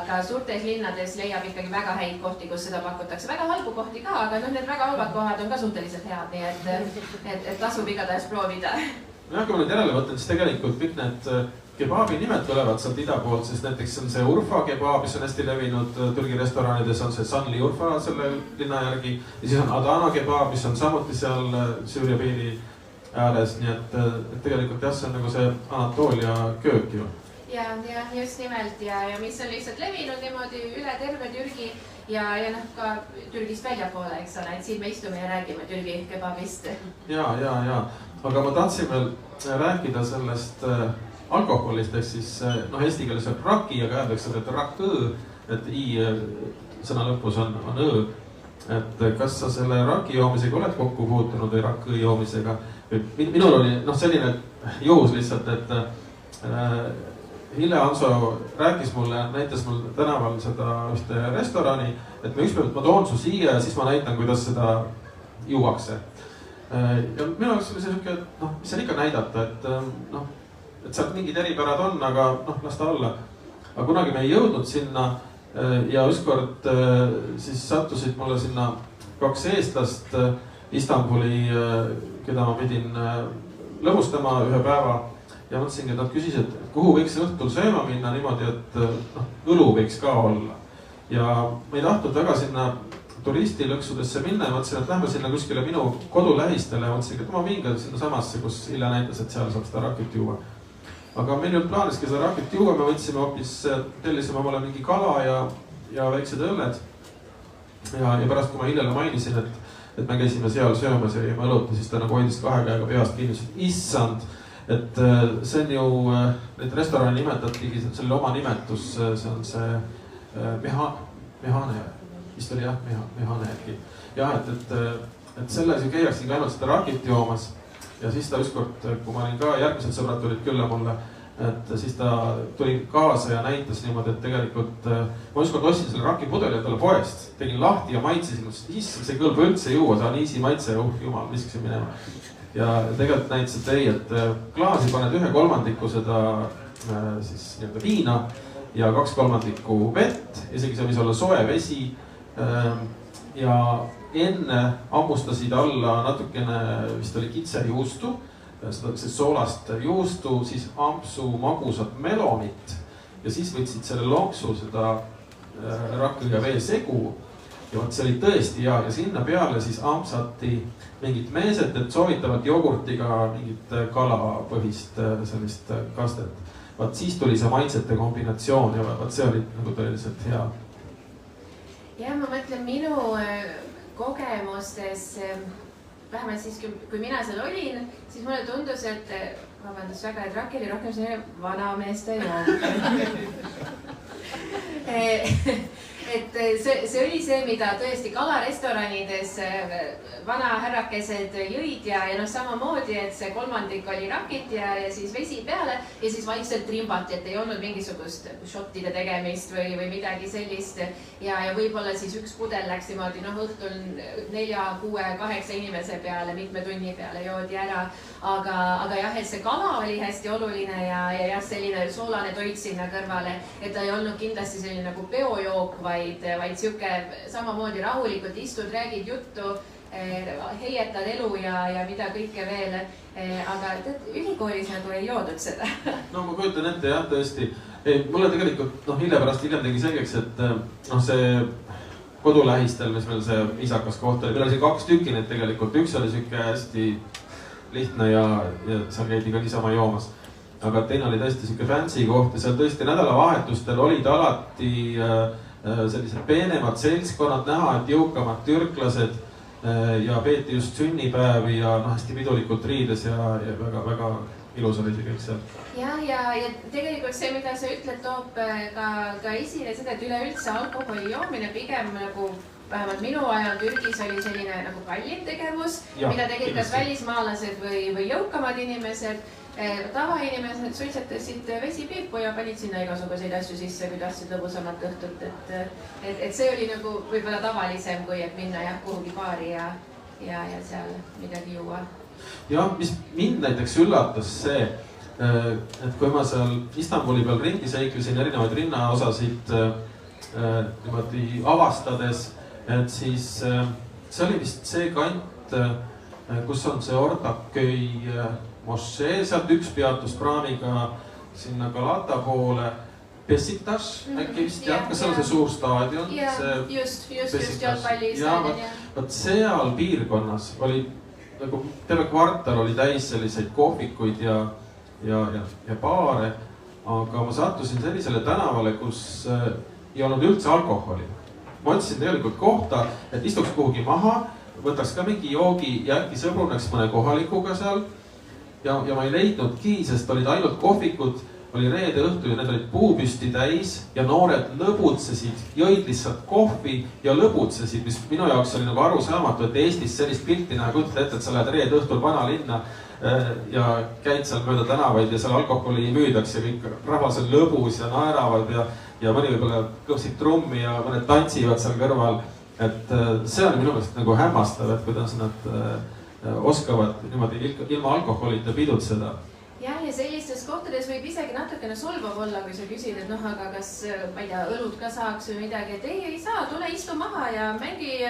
ka suurtes linnades leiab ikkagi väga häid kohti, kus seda pakutakse. Väga halbu kohti ka, aga need väga halvad kohad on ka suhteliselt head, nii et tasub igatahes proovida.
Ja kui ma nüüd järele võtan, siis tegelikult kõik need kebaabi nimed tulevad sealt ida poolt, sest näiteks on see Urfa kebaab, mis on hästi levinud Türgi restoranides, on see Sanli Urfa selle linna järgi ja siis on Adana kebaab, mis on samuti seal Süüria piiri ääres, nii et tegelikult jah, see on nagu see Anatoolia köök ju.
Ja just nimelt ja mis on lihtsalt levinud niimoodi üle terve Türgi ja ka Türgist väljapoole, eks ole, et siin me istume ja räägime Türgi kebaabist. Ja, aga ma tahtsin veel rääkida sellest alkoholist, ehk siis eesti keeles on raki, aga öeldakse, et rakõ, et i sõna lõpus on õ. Et kas sa selle raki joomisega oled kokku puutunud või rakõ joomisega? Minul oli selline juhus lihtsalt, et Hille Hanso rääkis mulle, näitas mul tänaval seda ühte restorani, et ma toon su siia ja siis ma näitan, kuidas seda juuakse. Ja minu jaoks oli see siuke, et mis seal ikka näidata, et sealt mingid eripärad on, aga las ta olla. Aga kunagi me ei jõudnud sinna ja ükskord siis sattusid mulle sinna 2 eestlast Istanbuli, keda ma pidin lõbustama ühe päeva. Ja mõtlesingi, et nad küsisid, kuhu võiks õhtul sööma minna niimoodi, et õlu võiks ka olla. Ja ma ei tahtnud väga sinna turistilõksudesse minna ja mõtlesin, et lähme sinna kuskile minu kodulähistele ja mõtlesin, et ma viin ka sinna samasse, kus Hille näitas, et seal saab seda rakit juua. Aga meil nüüd plaaniski seda rakit juua, me võtsime hoopis, tellisime mulle mingi kala ja väiksed õlled. Ja pärast, kui ma Hillele mainisin, et me käisime seal söömas ja jõime õlut, siis ta nagu hoidis 2 käega peast kinni, issand. Et see on ju, neid restorani nimetatigi, see oli oma nimetus, see on see Mehane, vist oli jah, Mehane äkki. Ja, et selles ju käiaksin ainult seda rakit joomas ja siis ta ükskord, kui ma olin ka, järgmised sõbrad tulid külla mulle, et siis ta tuli kaasa ja näitas niimoodi, et tegelikult ma ükskord ostsin selle rakipudeli talle poest, tegin lahti ja maitsesin, issand, see ei kõlba üldse juua, see on easy maitse ja jumal, viskasin minema. Ja tegelikult näitas, et ei, et klaasi paned 1/3 seda siis nii-öelda viina ja 2/3 vett, isegi see võis olla soe vesi. Ja enne ammustasid alla natukene, vist oli kitsejuustu, see soolast juustu, siis ampsu magusat melonit ja siis võtsid selle lonksu seda rakku ja veesegu. Ja see oli tõesti hea ja sinna peale siis ampsati mingit meeset, et soovitavat jogurtiga mingit kalapõhist sellist kastet. Vaat siis tuli see maitsete kombinatsioon ja vaat see oli nagu tõeliselt hea. Ja ma mõtlen minu kogemustes, vähemalt siis, kui mina seal olin, siis mulle tundus, et vabandust väga, et raki oli rohkem selline vanameeste joom. et see oli see, mida tõesti kalarestoranides vanahärrakesed jõid ja samamoodi, et see kolmandik oli rakit ja siis vesi peale ja siis vaikselt trimbati, et ei olnud mingisugust šottide tegemist või midagi sellist. Ja võib-olla siis üks pudel läks niimoodi õhtul 4, 6, 8 inimese peale, mitme tunni peale joodi ära. Aga jah, et see kala oli hästi oluline ja selline soolane toit sinna kõrvale, et ta ei olnud kindlasti selline nagu peojook, vaid siuke samamoodi rahulikult istud, räägid juttu, heietad elu ja mida kõike veel. Aga ülikoolis nagu ei joodud seda.
No ma kujutan ette jah, tõesti. Mulle tegelikult hiljem tegi selgeks, et see kodulähistel, mis meil see viisakas koht oli, meil oli siin 2 tükki neid tegelikult. Üks oli siuke hästi lihtne ja seal käidi ka niisama joomas. Aga teine oli tõesti siuke fancy koht ja seal tõesti nädalavahetustel olid alati sellised peenemad seltskonnad näha, et jõukamad türklased ja peeti just sünnipäevi ja hästi pidulikult riides ja väga ilus oli see kõik seal.
Ja tegelikult see, mida sa ütled, toob ka esile seda, et üleüldse alkoholi joomine pigem nagu vähemalt minu ajal Türgis oli selline nagu kallim tegevus, mida tegid kas välismaalased või jõukamad inimesed. Tavainimesed suitsetasid vesipiipu ja panid sinna igasuguseid asju sisse, kui tahtsid lõbusamat õhtut. Et see oli nagu võib-olla tavalisem, kui et minna kuhugi baari ja seal midagi juua.
Ja, mis mind näiteks üllatas see, et kui ma seal Istanbuli peal ringi seiklesin erinevaid rinnaosasid niimoodi avastades, et siis see oli vist see kant, kus on see Ortaköy mošee, sealt üks peatus praamiga sinna Galata poole, Besiktas, äkki vist jah, kas seal on see suur staadion?
Just jalgpalli staadion.
Võt seal piirkonnas oli, nagu terve kvartal oli täis selliseid kohvikuid ja baare, aga ma sattusin sellisele tänavale, kus ei olnud üldse alkoholi. Ma otsisin tegelikult kohta, et istuks kuhugi maha, võtaks ka mingi joogi ja äkki sõbruneks mõne kohalikuga seal. Ja ma ei leidnudki, sest olid ainult kohvikud, oli reede õhtu ja need olid puupüsti täis ja noored lõbutsesid, jõid lihtsalt kohvi ja lõbutsesid, mis minu jaoks oli nagu arusaamatu, et Eestis sellist pilti näha kujutada ette, et sa lähed reede õhtul vanalinna ja käid seal mööda tänavaid ja seal alkoholi müüdaks ja kõik rahvas on lõbus ja naeravad ja mõni võib-olla kõpsib trummi ja mõned tantsivad seal kõrval. Et see on minu meelest nagu hämmastav, et kuidas nad oskavad niimoodi ilma alkoholita pidutseda.
Ja sellistes kohtades võib isegi natukene solvav olla, kui sa küsid, et aga kas, ma ei tea, õlut ka saaks või midagi, et ei saa, tule istu maha ja mängi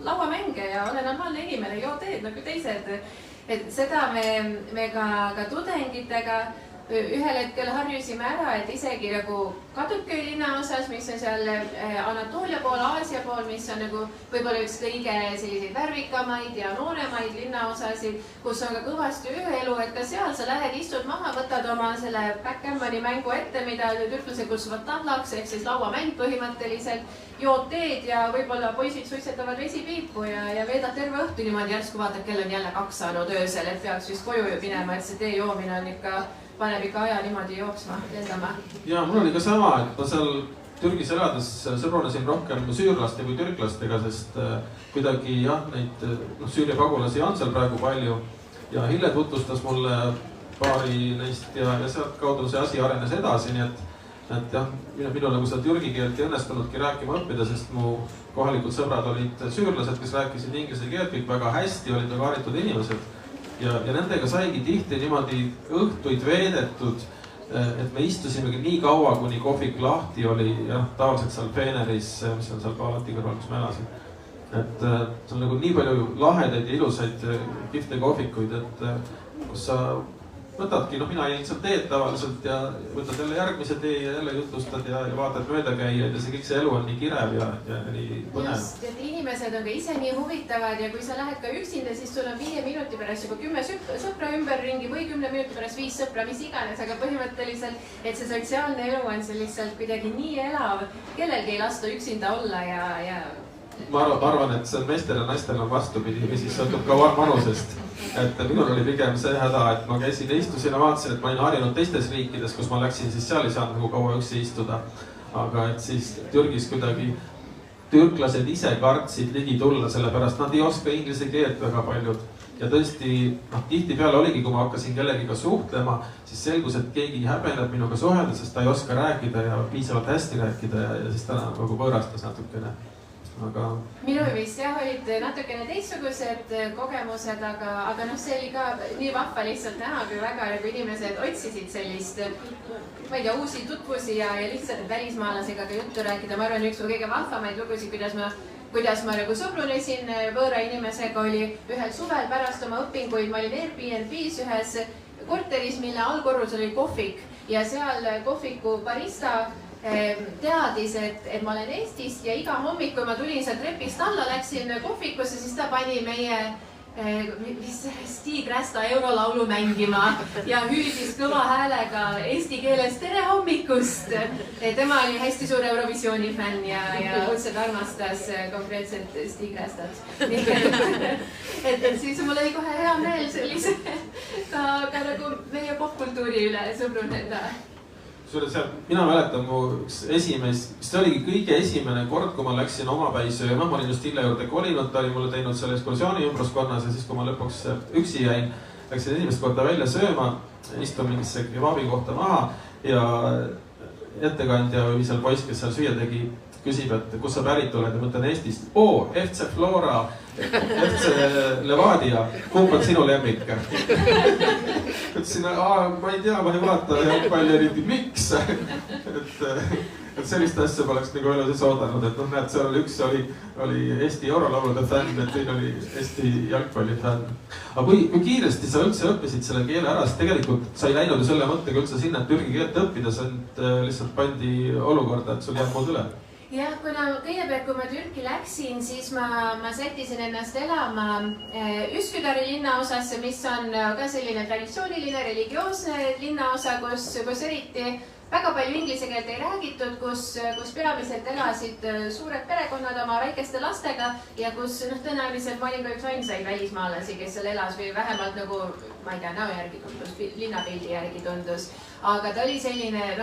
lauamänge ja ole normaalne inimene, joo teed nagu teised. Et seda me ka tudengitega ühel hetkel harjusime ära, et isegi nagu Kaduköy linnaosas, mis on seal Anatoolia pool, Aasia pool, mis on nagu võib-olla üks kõige selliseid värvikamaid ja nooremaid linnaosasid, kus on ka kõvasti ööelu, et ka seal sa lähed, istud maha, võtad oma selle backgammoni mängu ette, mida türklased kutsuvad tahlaks, ehk siis lauamäng põhimõtteliselt, jood teed ja võib-olla poisid suitsetavad vesipiipu ja veedad terve õhtu niimoodi järsku vaatad, kell on jälle 2 saanud öösel, et peaks vist koju minema, et see tee joomine on ikka paneb ikka aja niimoodi jooksma, lendama. Ja
mul oli ka sama, et ma seal Türgis elades sõbrunesin rohkem süürlaste kui türklastega, sest kuidagi jah, neid Süüria pagulasi on seal praegu palju ja Hille tutvustas mulle paari neist ja sealt kaudu see asi arenes edasi, nii et jah, minu nagu seda türgi keelt ei õnnestunudki rääkima õppida, sest mu kohalikud sõbrad olid süürlased, kes rääkisid inglise keelt kõik väga hästi, olid väga haritud inimesed. Ja nendega saigi tihti niimoodi õhtuid veedetud, et me istusimegi nii kaua, kuni kohvik lahti oli, jah, tavaliselt seal Feneris, mis on seal Galati kõrval, kus ma elasin. Et see on nagu nii palju lahedaid ja ilusaid kihvte kohvikuid, et kus sa võtadki, mina ei lihtsalt teed tavaliselt ja võtad jälle järgmise tee ja jälle jutustad ja vaatad möödakäijaid ja see kõik see elu on nii kirev ja nii põnev.
Just, et inimesed on ka ise nii huvitavad ja kui sa lähed ka üksinda, siis sul on 5 minuti pärast juba 10 sõpra ümberringi või 10 minuti pärast 5 sõpra, mis iganes, aga põhimõtteliselt, et see sotsiaalne elu on see lihtsalt kuidagi nii elav, kellelgi ei lasta üksinda olla ja
ma arvan, et see meestel ja naistel on vastupidi või siis sõltub ka vanusest. Et minul oli pigem see häda, et ma käisin ja istusin ja vaatasin, et ma olin harjunud teistes riikides, kus ma läksin, siis seal ei saanud nagu kaua üksi istuda. Aga et siis Türgis kuidagi türklased ise kartsid ligi tulla, sellepärast nad ei oska inglise keelt väga paljud. Ja tõesti, tihtipeale oligi, kui ma hakkasin kellegiga suhtlema, siis selgus, et keegi häbeneb minuga suhelda, sest ta ei oska rääkida ja piisavalt hästi rääkida ja siis ta nagu võõrastas natukene. Aga...
Minu vist jah, olid natukene teistsugused kogemused, aga see oli ka nii vahva lihtsalt näha, kui väga nagu inimesed otsisid sellist, ma ei tea, uusi tutvusi ja lihtsalt välismaalasega ka juttu rääkida. Ma arvan, üks mu kõige vahvamaid lugusid, kuidas ma nagu sõbrunesin võõra inimesega, oli ühel suvel pärast oma õpinguid. Ma olin Airbnb's ühes korteris, mille allkorrus oli kohvik ja seal kohviku barista teadis, et ma olen Eestist ja iga hommik, kui ma tulin sealt trepist alla, läksin kohvikusse, siis ta pani meie Stig Rästa eurolaulu mängima ja hüüdis kõva häälega eesti keeles tere hommikust. Tema oli hästi suur Eurovisiooni fänn ja õudselt armastas konkreetselt Stig Rästat. Et siis mul oli kohe hea meel sellise ka nagu meie popkultuuri üle sõbruneda.
Mina mäletan mu esimees, see oligi kõige esimene kord, kui ma läksin omapäis sööma. Ma olin just Hille juurde kolinud, ta oli mulle teinud selle ekskursiooni ümbruskonnas ja siis, kui ma lõpuks üksi jäin, läksin esimest korda välja sööma, istun mingisse kebabi kohta maha ja ettekandja või seal poiss, kes seal süüa tegi, küsib, et kus sa pärit oled ja mõtlen Eestist. FC Flora, FC Levadia, kumb on sinu lemmik? Ütlesin, ma ei tea, ma ei vaata jalgpalli eriti, miks? Et sellist asja poleks nagu elus oodanud, et näed, seal üks oli Eesti eurolaulude fänn, et teine oli Eesti jalgpalli fänn. Aga kui kiiresti sa üldse õppisid selle keele ära, siis tegelikult sa ei läinud ju selle mõttega üldse sinna, et türgi keelt õppida, sa lihtsalt pandi olukorda, et sul jääb muud üle.
Jah, kuna kõigepealt, kui ma Türki läksin, siis ma sättisin ennast elama Üsküdari linnaosasse, mis on ka selline traditsiooniline, religioosne linnaosa, kus eriti väga palju inglise keelt ei räägitud, kus peamiselt elasid suured perekonnad oma väikeste lastega ja kus tõenäoliselt ma olin ka üks ainsaid välismaalasi, kes seal elas või vähemalt nagu, ma ei tea, näo järgi tundus, linnapildi järgi tundus. Aga ta oli selline,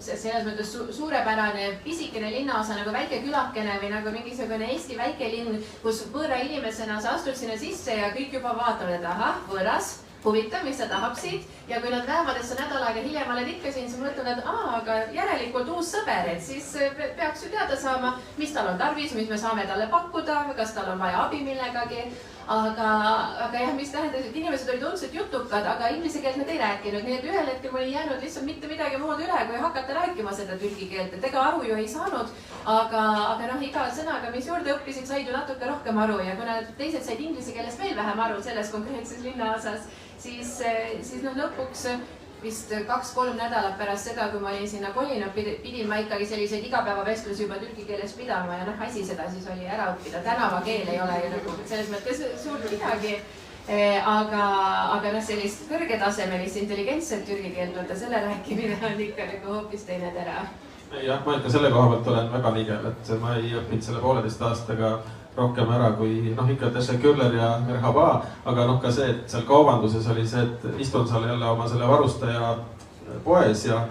selles mõttes suurepärane pisikene linnaosa nagu väike külakene või nagu mingisugune Eesti väike linn, kus võõra inimesena sa astud sinna sisse ja kõik juba vaatavad, et ahah, võõras, huvitav, mis sa tahab siit. Ja kui nad näevad, et sa nädal aega hiljem oled ikka siin, siis mõtlevad, et aga järelikult uus sõber, et siis peaks ju teada saama, mis tal on tarvis, mis me saame talle pakkuda, kas tal on vaja abi millegagi. Aga jah, mis tähendas, et inimesed olid õudselt jutukad, aga inglise keelt nad ei rääkinud. Nii et ühel hetkel mul ei jäänud lihtsalt mitte midagi muud üle, kui hakata rääkima seda türgi keelt. Et ega aru ju ei saanud, aga iga sõnaga, mis juurde õppisid, said ju natuke rohkem aru. Ja kuna teised said inglise keelest veel vähem aru selles konkreetses linnaosas, siis lõpuks vist 2-3 nädalat pärast seda, kui ma olin sinna kolinud, pidin ma ikkagi selliseid igapäevavestlusi juba türgi keeles pidama ja asi seda siis oli ära õppida. Tänavakeel ei ole ju nagu selles mõttes suurt midagi, aga sellist kõrgetasemelist intelligentset türgi keelt, selle rääkimine on ikka nagu hoopis teine tera.
Jah, ma ikka selle koha pealt olen väga nigel, et ma ei õppinud selle 1,5 aastaga rohkem ära kui ikka teşekkürler ja merhaba, aga ka see, et seal kaubanduses oli see, et istun seal jälle oma selle varustaja poes ja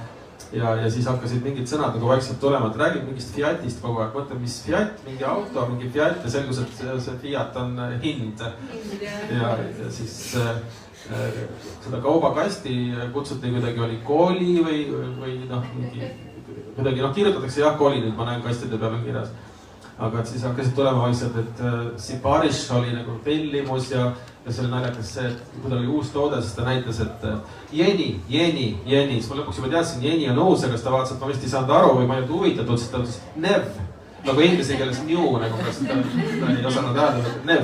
siis hakkasid mingid sõnad nagu vaikselt tulema, et räägib mingist Fiatist kogu aeg, mõtled, mis Fiat, mingi auto, mingi Fiat ja selgus, et see Fiat on hind. Ja siis seda kaubakasti kutsuti kuidagi oli kooli või kuidagi kirjutatakse jah, kooli nüüd ma näen kastide peal on kirjas. Aga siis hakkasid tulema vaikselt, et Siparish oli nagu tellimus ja see oli naljakas see, et kui ta oli uus toode, siis ta näitas, et jeni. Siis ma lõpuks juba teadsin, jeni on uus, aga siis ta vaatas, et ma vist ei saanud aru või ma ei olnud huvitatud, siis ta ütles nev. Nagu inglise keeles new, nagu kas ta ei osanud öelda, nev.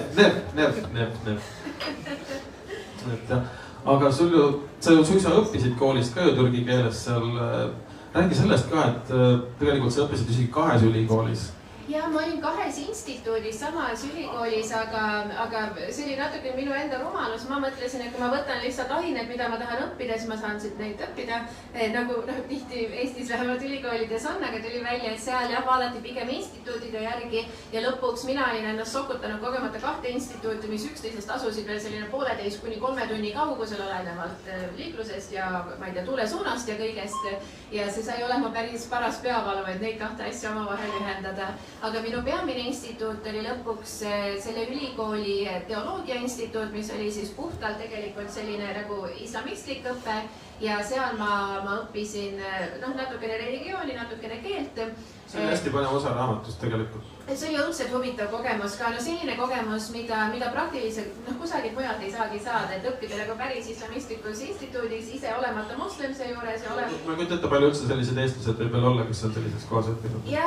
Aga sa õppisid koolist ka ju türgi keeles seal. Räägi sellest ka, et tegelikult sa õppisid isegi 2 ülikoolis.
Ja ma olin 2 instituudis, samas ülikoolis, aga see oli natuke minu enda rumalus. Ma mõtlesin, et kui ma võtan lihtsalt ained, mida ma tahan õppida, siis ma saan siit neid õppida. Nagu tihti Eestis vähemalt ülikoolides on, aga tuli välja, et seal vaadati pigem instituudide järgi ja lõpuks mina olin ennast sokutanud kogemata 2 instituuti, mis üksteisest asusid veel selline 1,5 kuni 3 tunni kaugusel olenevalt liiklusest ja ma ei tea, tulesuunast ja kõigest. Ja see sai olema päris paras peavalu, et neid 2 asja omavahel ühendada. aga minu peamine instituut oli lõpuks selle ülikooli teoloogia instituut, mis oli siis puhtalt tegelikult selline nagu islamistlik õpe ja seal ma õppisin natukene religiooni, natukene keelt.
See oli hästi põnev osa raamatust tegelikult.
See oli õudselt huvitav kogemus ka, selline kogemus, mida praktiliselt kusagilt mujalt ei saagi saada, et õppida nagu päris islamistlikus instituudis, ise olemata moslem seejuures ja olema... Ma
ei kujuta ette palju üldse sellised eestlased võib veel olla, kes on sellises kohas õppinud.
Ja,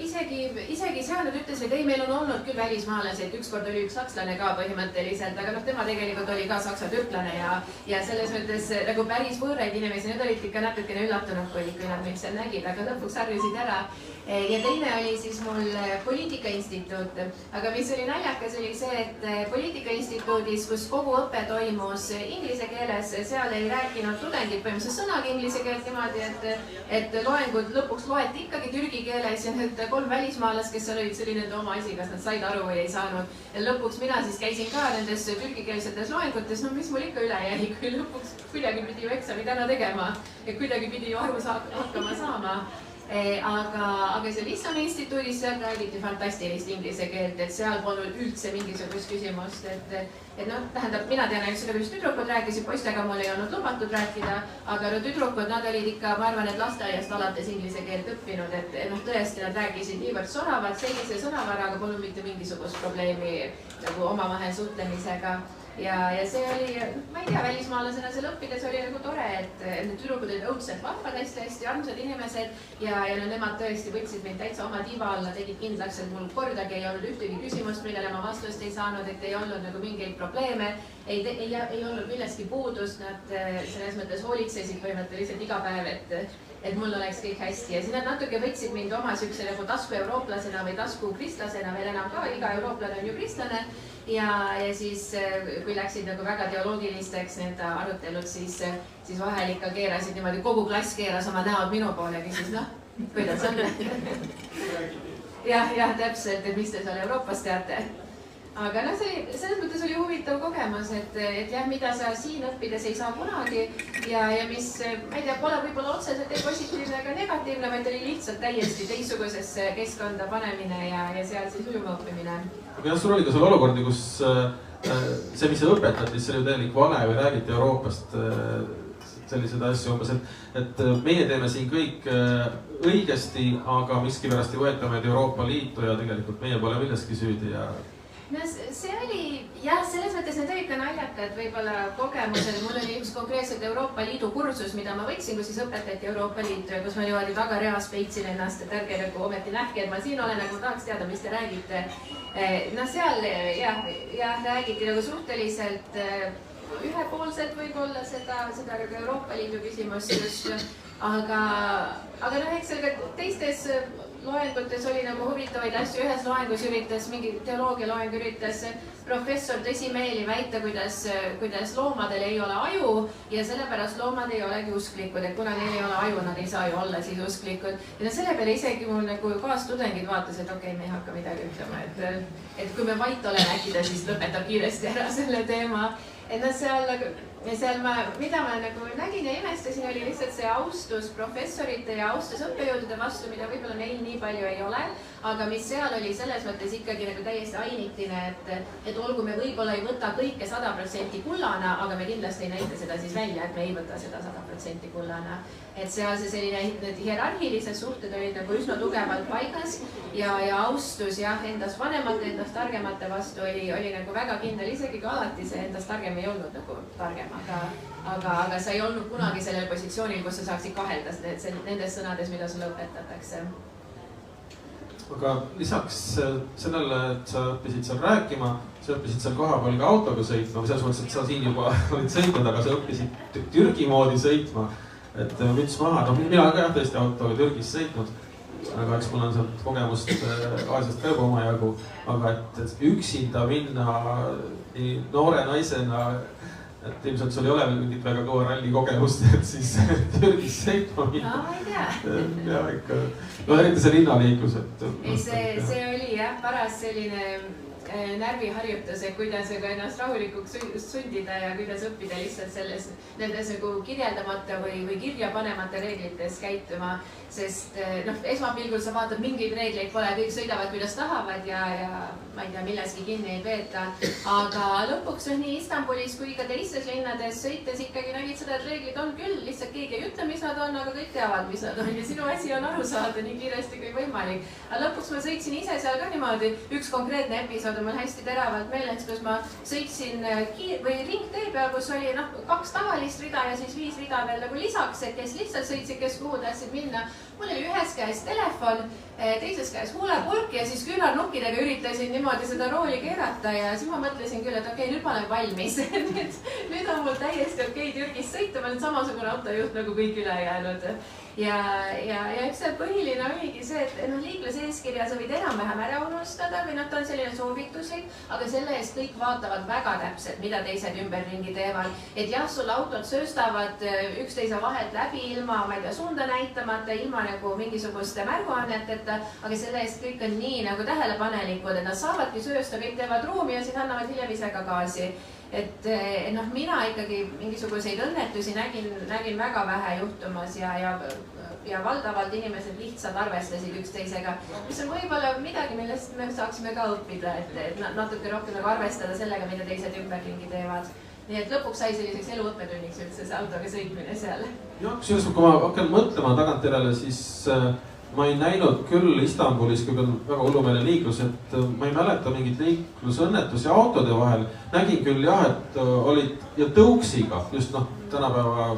isegi seal nad ütlesid, ei, meil on olnud küll välismaalaseid, ükskord oli üks sakslane ka põhimõtteliselt, aga tema tegelikult oli ka saksa türklane ja selles mõttes nagu päris võõraid inimesi, need olid ikka natukene üllatunud, kui nad mind seal nägid, aga lõpuks harjusid ära. Ja teine oli siis mul poliitikainstituut, aga mis oli naljakas, oli see, et poliitikainstituudis, kus kogu õpe toimus inglise keeles, seal ei rääkinud tudengid põhimõtteliselt sõnagi inglise keelt niimoodi, et loengud lõpuks loeti ikkagi türgi keeles ja need 3 välismaalast, kes seal olid, see oli nende oma asi, kas nad said aru või ei saanud. Ja lõpuks mina siis käisin ka nendes türgikeelsetes loengutes, mis mul ikka üle jäi, kui lõpuks kuidagi pidi ju eksami täna tegema ja kuidagi pidi ju aru hakkama saama. Aga seal Islami instituudis seal räägiti fantastilist inglise keelt, et seal polnud üldse mingisugust küsimust, tähendab, mina tean ainult seda, kuidas tüdrukud rääkisid, poistega mul ei olnud lubatud rääkida, aga tüdrukud, nad olid ikka, ma arvan, et lasteaiast alates inglise keelt õppinud, et tõesti nad rääkisid niivõrd soravalt, sellise sõnavaraga polnud mitte mingisugust probleemi nagu omavahel suhtlemisega. Ja see oli, ma ei tea, välismaalasena seal õppides oli nagu tore, et need tüdrukud olid õudselt vahvad, hästi armsad inimesed ja nemad tõesti võtsid mind täitsa oma tiiva alla, tegid kindlaks, et mul kordagi ei olnud ühtegi küsimust, millele ma vastust ei saanud, et ei olnud nagu mingeid probleeme, ei olnud millestki puudust, nad selles mõttes hoolitsesid põhimõtteliselt iga päev, et mul oleks kõik hästi ja siis nad natuke võtsid mind oma siukse nagu tasku eurooplasena või tasku kristlasena veel enam ka, iga eurooplane on ju kristlane ja siis kui läksid nagu väga teoloogilisteks need arutelud, siis vahel ikka keerasid niimoodi, kogu klass keeras oma näod minu poole ja küsis, kuidas on? Jah, täpselt, et mis te seal Euroopas teate. Aga selles mõttes oli huvitav kogemus, et jah, mida sa siin õppides ei saa kunagi ja mis, ma ei tea, pole võib-olla otseselt ei positiivne ega negatiivne, vaid oli lihtsalt täiesti teistsugusesse keskkonda panemine ja seal siis ujuma õppimine.
Aga jah, sul oli ka seal olukordi, kus see, mis sa õpetad, see oli täielik vale või räägiti Euroopast sellised asju umbes, et meie teeme siin kõik õigesti, aga miskipärast ei võeta meid Euroopa Liitu ja tegelikult meie pole milleski süüdi ja...
No see oli, jah, selles mõttes need olid ka naljakad võib-olla kogemused. Mul oli üks konkreetselt Euroopa Liidu kursus, mida ma võtsin, kus siis õpetati Euroopa Liitu ja kus ma niimoodi väga reas peitsin ennast, et ärge nagu ometi nähke, et ma siin olen, nagu tahaks teada, mis te räägite. Seal jah, räägiti nagu suhteliselt ühepoolselt võib-olla seda Euroopa Liidu küsimust just, aga eks seal ka teistes loengutes oli nagu huvitavaid asju, ühes loengus üritas, mingi teoloogia loeng üritas professor tõsimeeli väita, kuidas loomadel ei ole aju ja sellepärast loomad ei olegi usklikud, et kuna neil ei ole aju, nad ei saa ju olla siis usklikud. Ja selle peale isegi mul nagu kaastudengid vaatas, et okei, me ei hakka midagi ütlema, et kui me vait oleme, äkki ta siis lõpetab kiiresti ära selle teema. Et seal mida ma nagu nägin ja imestasin, oli lihtsalt see austus professorite ja austus õppejõudude vastu, mida võib-olla neil nii palju ei ole, aga mis seal oli selles mõttes ikkagi nagu täiesti ainitine, et olgu me võib-olla ei võta kõike 100% kullana, aga me kindlasti ei näita seda siis välja, et me ei võta seda 100% kullana. Et seal see selline, need hierarhilised suhted olid nagu üsna tugevalt paigas ja austus jah, endast vanemate, endast targemate vastu oli nagu väga kindel, isegi kui alati see endast targem ei olnud nagu targem, aga sa ei olnud kunagi sellel positsioonil, kus sa saaksid kahelda nendes sõnades, mida sulle õpetatakse.
Aga lisaks sellele, et sa õppisid seal rääkima, sa õppisid seal kohapeal ka autoga sõitma, või selles mõttes, et sa siin juba olid sõitnud, aga sa õppisid Türgi moodi sõitma. Et müts maha, mina ka jah tõesti autoga Türgis sõitnud, aga eks mul on sealt kogemust Aasiast ka juba omajagu, aga et üksinda minna nii noore naisena, et ilmselt sul ei ole mingit väga kõva ralli kogemust, et siis Türgis sõitma minna.
Ma ei tea.
Ja ikka, eriti see linnaliiklus, et...
See oli jah paras selline närviharjutused, kuidas ennast rahulikuks sundida ja kuidas õppida lihtsalt nendes nagu kirjeldamata või kirja panemata reeglites käituma. Sest esmapilgul sa vaatad, mingeid reegleid pole, kõik sõidavad kuidas tahavad ja ma ei tea, milleski kinni ei peeta. Aga lõpuks nii Istanbulis kui ka teistes linnades sõites ikkagi nägid seda, et reeglid on küll, lihtsalt keegi ei ütle, mis nad on, aga kõik teavad, mis nad on ja sinu asi on aru saada nii kiiresti kui võimalik. Aga lõpuks ma sõitsin ise seal ka niimoodi, üks konkreetne episood on mul hästi teravalt meeles, kus ma sõitsin ringtee peal, kus oli 2 tavalist rida ja siis 5 rida veel nagu lisaks, et kes lihtsalt sõitsid, kes kuhu tahtsid minna. Mul oli ühes käes telefon, teises käes huulepulk ja siis küünarnukkidega üritasin niimoodi seda rooli keerata ja siis ma mõtlesin küll, et okei, nüüd ma olen valmis. Nüüd on mul täiesti okei Türgis sõita, ma olen samasugune autojuht nagu kõik ülejäänud. Ja eks see põhiline oligi see, et liikluse eeskirja sa võid enam-vähem ära unustada või ta on selline soovituslik, aga selle eest kõik vaatavad väga täpselt, mida teised ümberringi teevad. Et jah, sul autod sööstavad üksteise vahelt läbi ilma, ma ei tea, suunda näitamata, ilma nagu mingisuguste märguanneteta, aga selle eest kõik on nii nagu tähelepanelikud, et nad saavadki söösta, kõik teevad ruumi ja siis annavad hiljem ise ka gaasi. Et mina ikkagi mingisuguseid õnnetusi nägin väga vähe juhtumas ja valdavalt inimesed lihtsalt arvestasid üksteisega, mis on võib-olla midagi, millest me saaksime ka õppida, et natuke rohkem nagu arvestada sellega, mida teised ümberringi teevad. Nii et lõpuks sai selliseks eluõppetunniks üldse see autoga sõitmine seal.
Jah, kusjuures kui ma hakkan mõtlema tagantjärele, siis ma ei näinud küll Istanbulis, kui on väga hullumeelne liiklus, et ma ei mäleta mingit liiklusõnnetusi autode vahel. Nägin küll jah, et olid ja tõuksiga, just tänapäeva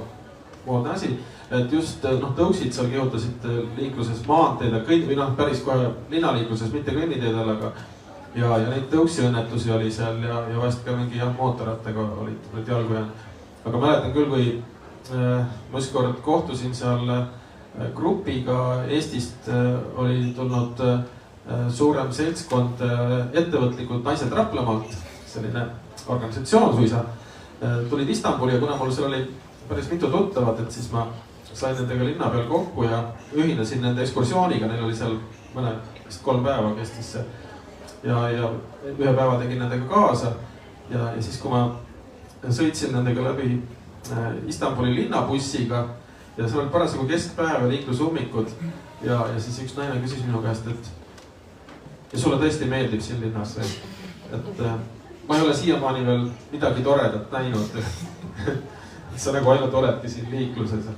moodne asi, et just tõuksid seal kihutasid liikluses maanteedel või päris kohe linnaliikluses, mitte kõnniteedel, aga ja neid tõuksiõnnetusi oli seal ja vahest ka mingi mootorrattaga olid jalgu jäänud. Aga mäletan küll, kui ma ükskord kohtusin seal grupiga Eestist, oli tulnud suurem seltskond ettevõtlikud naised Raplamaalt, selline organisatsioon suisa, tulid Istanbuli ja kuna mul seal oli päris mitu tuttavat, et siis ma sain nendega linna peal kokku ja ühinesin nende ekskursiooniga, neil oli seal 3 päeva kestis see. Ja ühe päeva tegin nendega kaasa ja siis kui ma sõitsin nendega läbi Istanbuli linnabussiga ja seal oli parasjagu keskpäev ja liiklusummikud ja siis üks naine küsis minu käest, et ja sulle tõesti meeldib siin linnas, et ma ei ole siiamaani veel midagi toredat näinud, et sa nagu ainult oledki siin liikluses.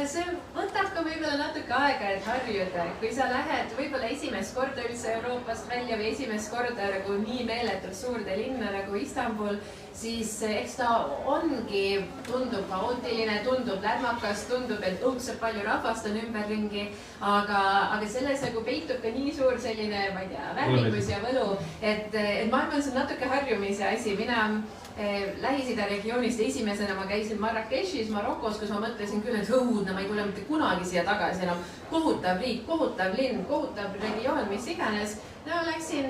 See võtab ka võib-olla natuke aega, et harjuda. Kui sa lähed võib-olla esimest korda üldse Euroopast välja või esimest korda nagu nii meeletult suurde linna nagu Istanbul, siis eks ta ongi, tundub kaootiline, tundub lämmakas, tundub, et õudselt palju rahvast on ümberringi, aga selles nagu peitub ka nii suur selline, ma ei tea, värvikus ja võlu, et ma arvan, see on natuke harjumise asi. Mina Lähis-Ida regioonist esimesena ma käisin Marrakechis, Marokos, kus ma mõtlesin küll, et õudne, ma ei tule mitte kunagi siia tagasi enam. Kohutav riik, kohutav linn, kohutav regioon, mis iganes. No läksin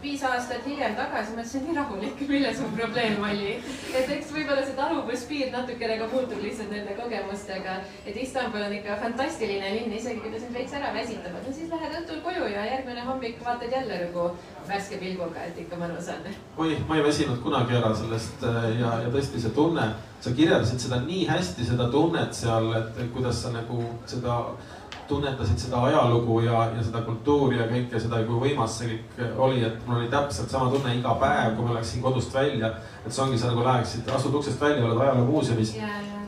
5 aastat hiljem tagasi, mõtlesin nii rahulik, milles mu probleem oli. Et eks võib-olla see taluvuspiir natukene ka muutub lihtsalt nende kogemustega. Et Istanbul on ikka fantastiline linn, isegi kui ta sind veits ära väsitavad. No siis lähed õhtul koju ja järgmine hommik vaatad jälle nagu värske pilguga, et ikka mõnus on.
Oi, ma ei väsinud kunagi ära sellest ja tõesti see tunne, sa kirjeldasid seda nii hästi, seda tunnet seal, et kuidas sa nagu seda tunnetasid seda ajalugu ja seda kultuuri ja kõike seda, kui võimas see kõik oli, et mul oli täpselt sama tunne iga päev, kui ma läksin kodust välja, et see ongi sa nagu läheksid, asud uksest välja, oled ajaloomuuseumis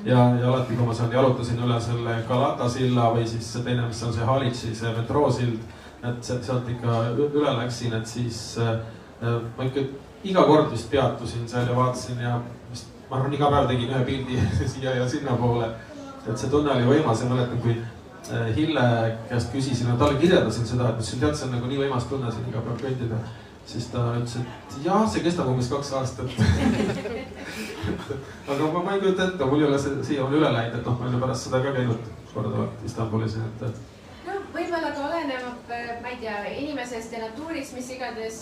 ja alati, kui ma seal jalutasin üle selle Galata silla või siis teine, mis on see Halitši, see metroosild, et sealt ikka üle läksin, et siis ma ikka iga kord vist peatusin seal ja vaatasin ja ma arvan, iga päev tegin ühe pildi siia ja sinna poole, et see tunne oli võimas ja mäletan, kui Hille käest küsisin ja talle kirjeldasin seda, et tead, see on nagu nii võimas tunne siin iga päev kõndida. Siis ta ütles, et jah, see kestab umbes 2 aastat. Aga ma ei kujuta ette, mul ei ole siia üle läinud, et ma olen pärast seda ka käinud kordavalt Istanbulis.
No võib-olla ka oleneb, ma ei ei tea, inimesest ja natuurist, mis igatahes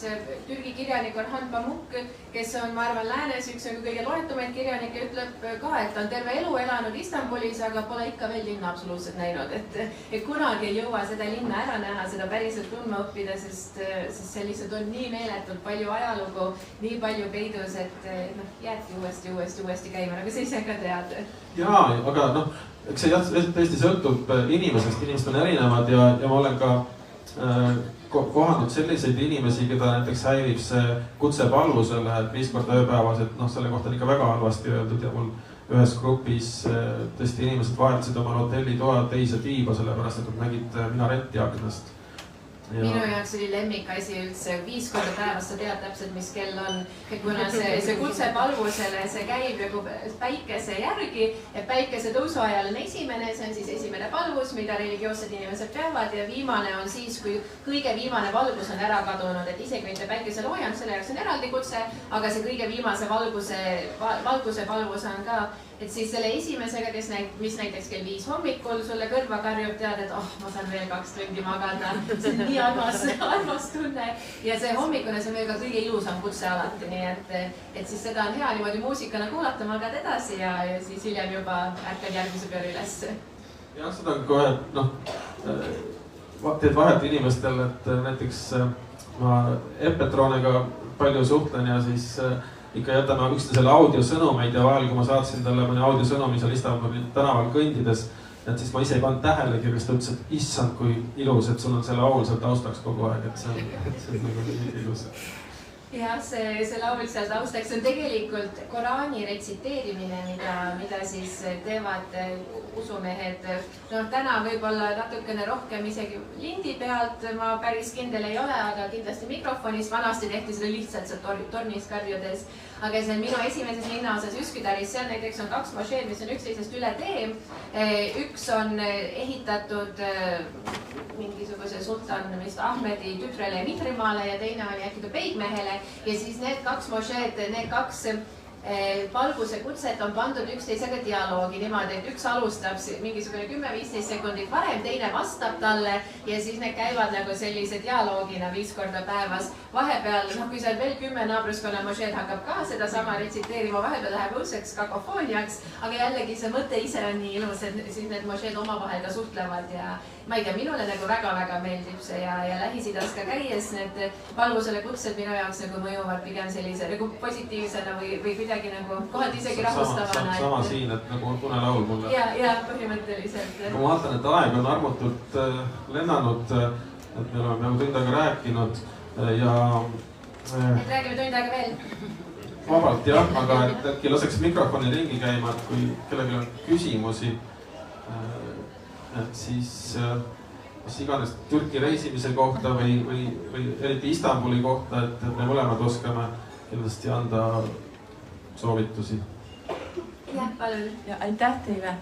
Türgi kirjanik Orhan Pamuk, kes on, ma arvan, läänes üks kõige loetumaid kirjanikke, ütleb ka, et ta on terve elu elanud Istanbulis, aga pole ikka veel linna absoluutselt näinud, et kunagi ei jõua seda linna ära näha, seda päriselt tundma õppida, sest see lihtsalt on nii meeletult palju ajalugu, nii palju peidus, et jääbki uuesti käima, nagu sa ise ka tead.
Jaa, aga eks see tõesti sõltub inimesest, inimesed on erinevad ja ma olen ka kohanud selliseid inimesi, keda näiteks häirib see kutse palvusele 5 korda ööpäevas, et selle kohta on ikka väga halvasti öeldud ja mul ühes grupis tõesti inimesed vahetasid oma hotellitoa teise tiiba, sellepärast et nad nägid minaretti aknast.
Minu jaoks oli lemmikasi üldse 5 korda päevas, sa tead täpselt, mis kell on. Et kuna see kutse palvusele, see käib nagu päikese järgi, et päikese tõusu ajal on esimene, see on siis esimene palvus, mida religioossed inimesed peavad ja viimane on siis, kui kõige viimane valgus on ära kadunud, et isegi mitte päikeseloojang, selle jaoks on eraldi kutse, aga see kõige viimase valguse palvus on ka. Et siis selle esimesega, mis näiteks kell 5 hommikul sulle kõrva karjub, tead, et ma saan veel 2 tundi magada. See on nii armas tunne. Ja see hommikune, see on veel ka kõige ilusam kutse alati, nii et siis seda on hea niimoodi muusikana kuulata, magad edasi ja siis hiljem juba ärkad järgmise peale üles.
Jah, seda on kohe, teed vahet inimestel, et näiteks ma Epetroniga palju suhtlen ja siis ikka jätame üksteisele audiosõnumeid ja vahel, kui ma saatsin talle mõne audiosõnumi seal Istanbuli tänaval kõndides, et siis ma ise ei pannud tähelegi, kes ta ütles, et issand, kui ilus, et sul on selle laul seal taustaks kogu aeg, et see on nagu nii ilus.
Jah, see laul seal taustaks on tegelikult Koraani retsiteerimine, mida siis teevad usumehed. Täna võib-olla natukene rohkem isegi lindi pealt, ma päris kindel ei ole, aga kindlasti mikrofonis. Vanasti tehti seda lihtsalt tornis karjudes. Aga see on minu esimeses linnaosas Üsküdaris, seal näiteks on 2 mošeed, mis on üksteisest üle tee. Üks on ehitatud mingisuguse sultan Ahmedi tütrele Mihrimaale ja teine oli äkki Beigmehele. Ja siis need 2 mošeed, need 2 palvuse kutset on pandud üksteisega dialoogi niimoodi, et üks alustab mingisugune 10-15 sekundit varem, teine vastab talle ja siis need käivad nagu sellise dialoogina 5 korda päevas. Vahepeal, kui seal veel 10 naabruskonna mošeed hakkab ka seda sama retsiteerima, vahepeal läheb õudseks kakofooniaks, aga jällegi see mõte ise on nii ilus, et siis need mošeed omavahel ka suhtlevad ja ma ei tea, minule nagu väga-väga meeldib see ja Lähis-Idas ka käies need palvusele kutsed minu jaoks nagu mõjuvad pigem sellise nagu positiivsena või kuidagi nagu kohalt isegi rahustavana.
Sama siin, et nagu unelaul mulle.
Ja põhimõtteliselt.
Ma vaatan, et aeg on armutult lennanud, et me oleme nagu tund aega rääkinud ja...
Et räägime tund aega veel?
Vabalt jah, aga et äkki laseks mikrofoni ringi käima, et kui kellelgi on küsimusi, et siis mis iganes Türki reisimise kohta või eriti Istanbuli kohta, et me mõlemad oskame kindlasti anda soovitusi.
Jah, palun.
Ja aitäh teile.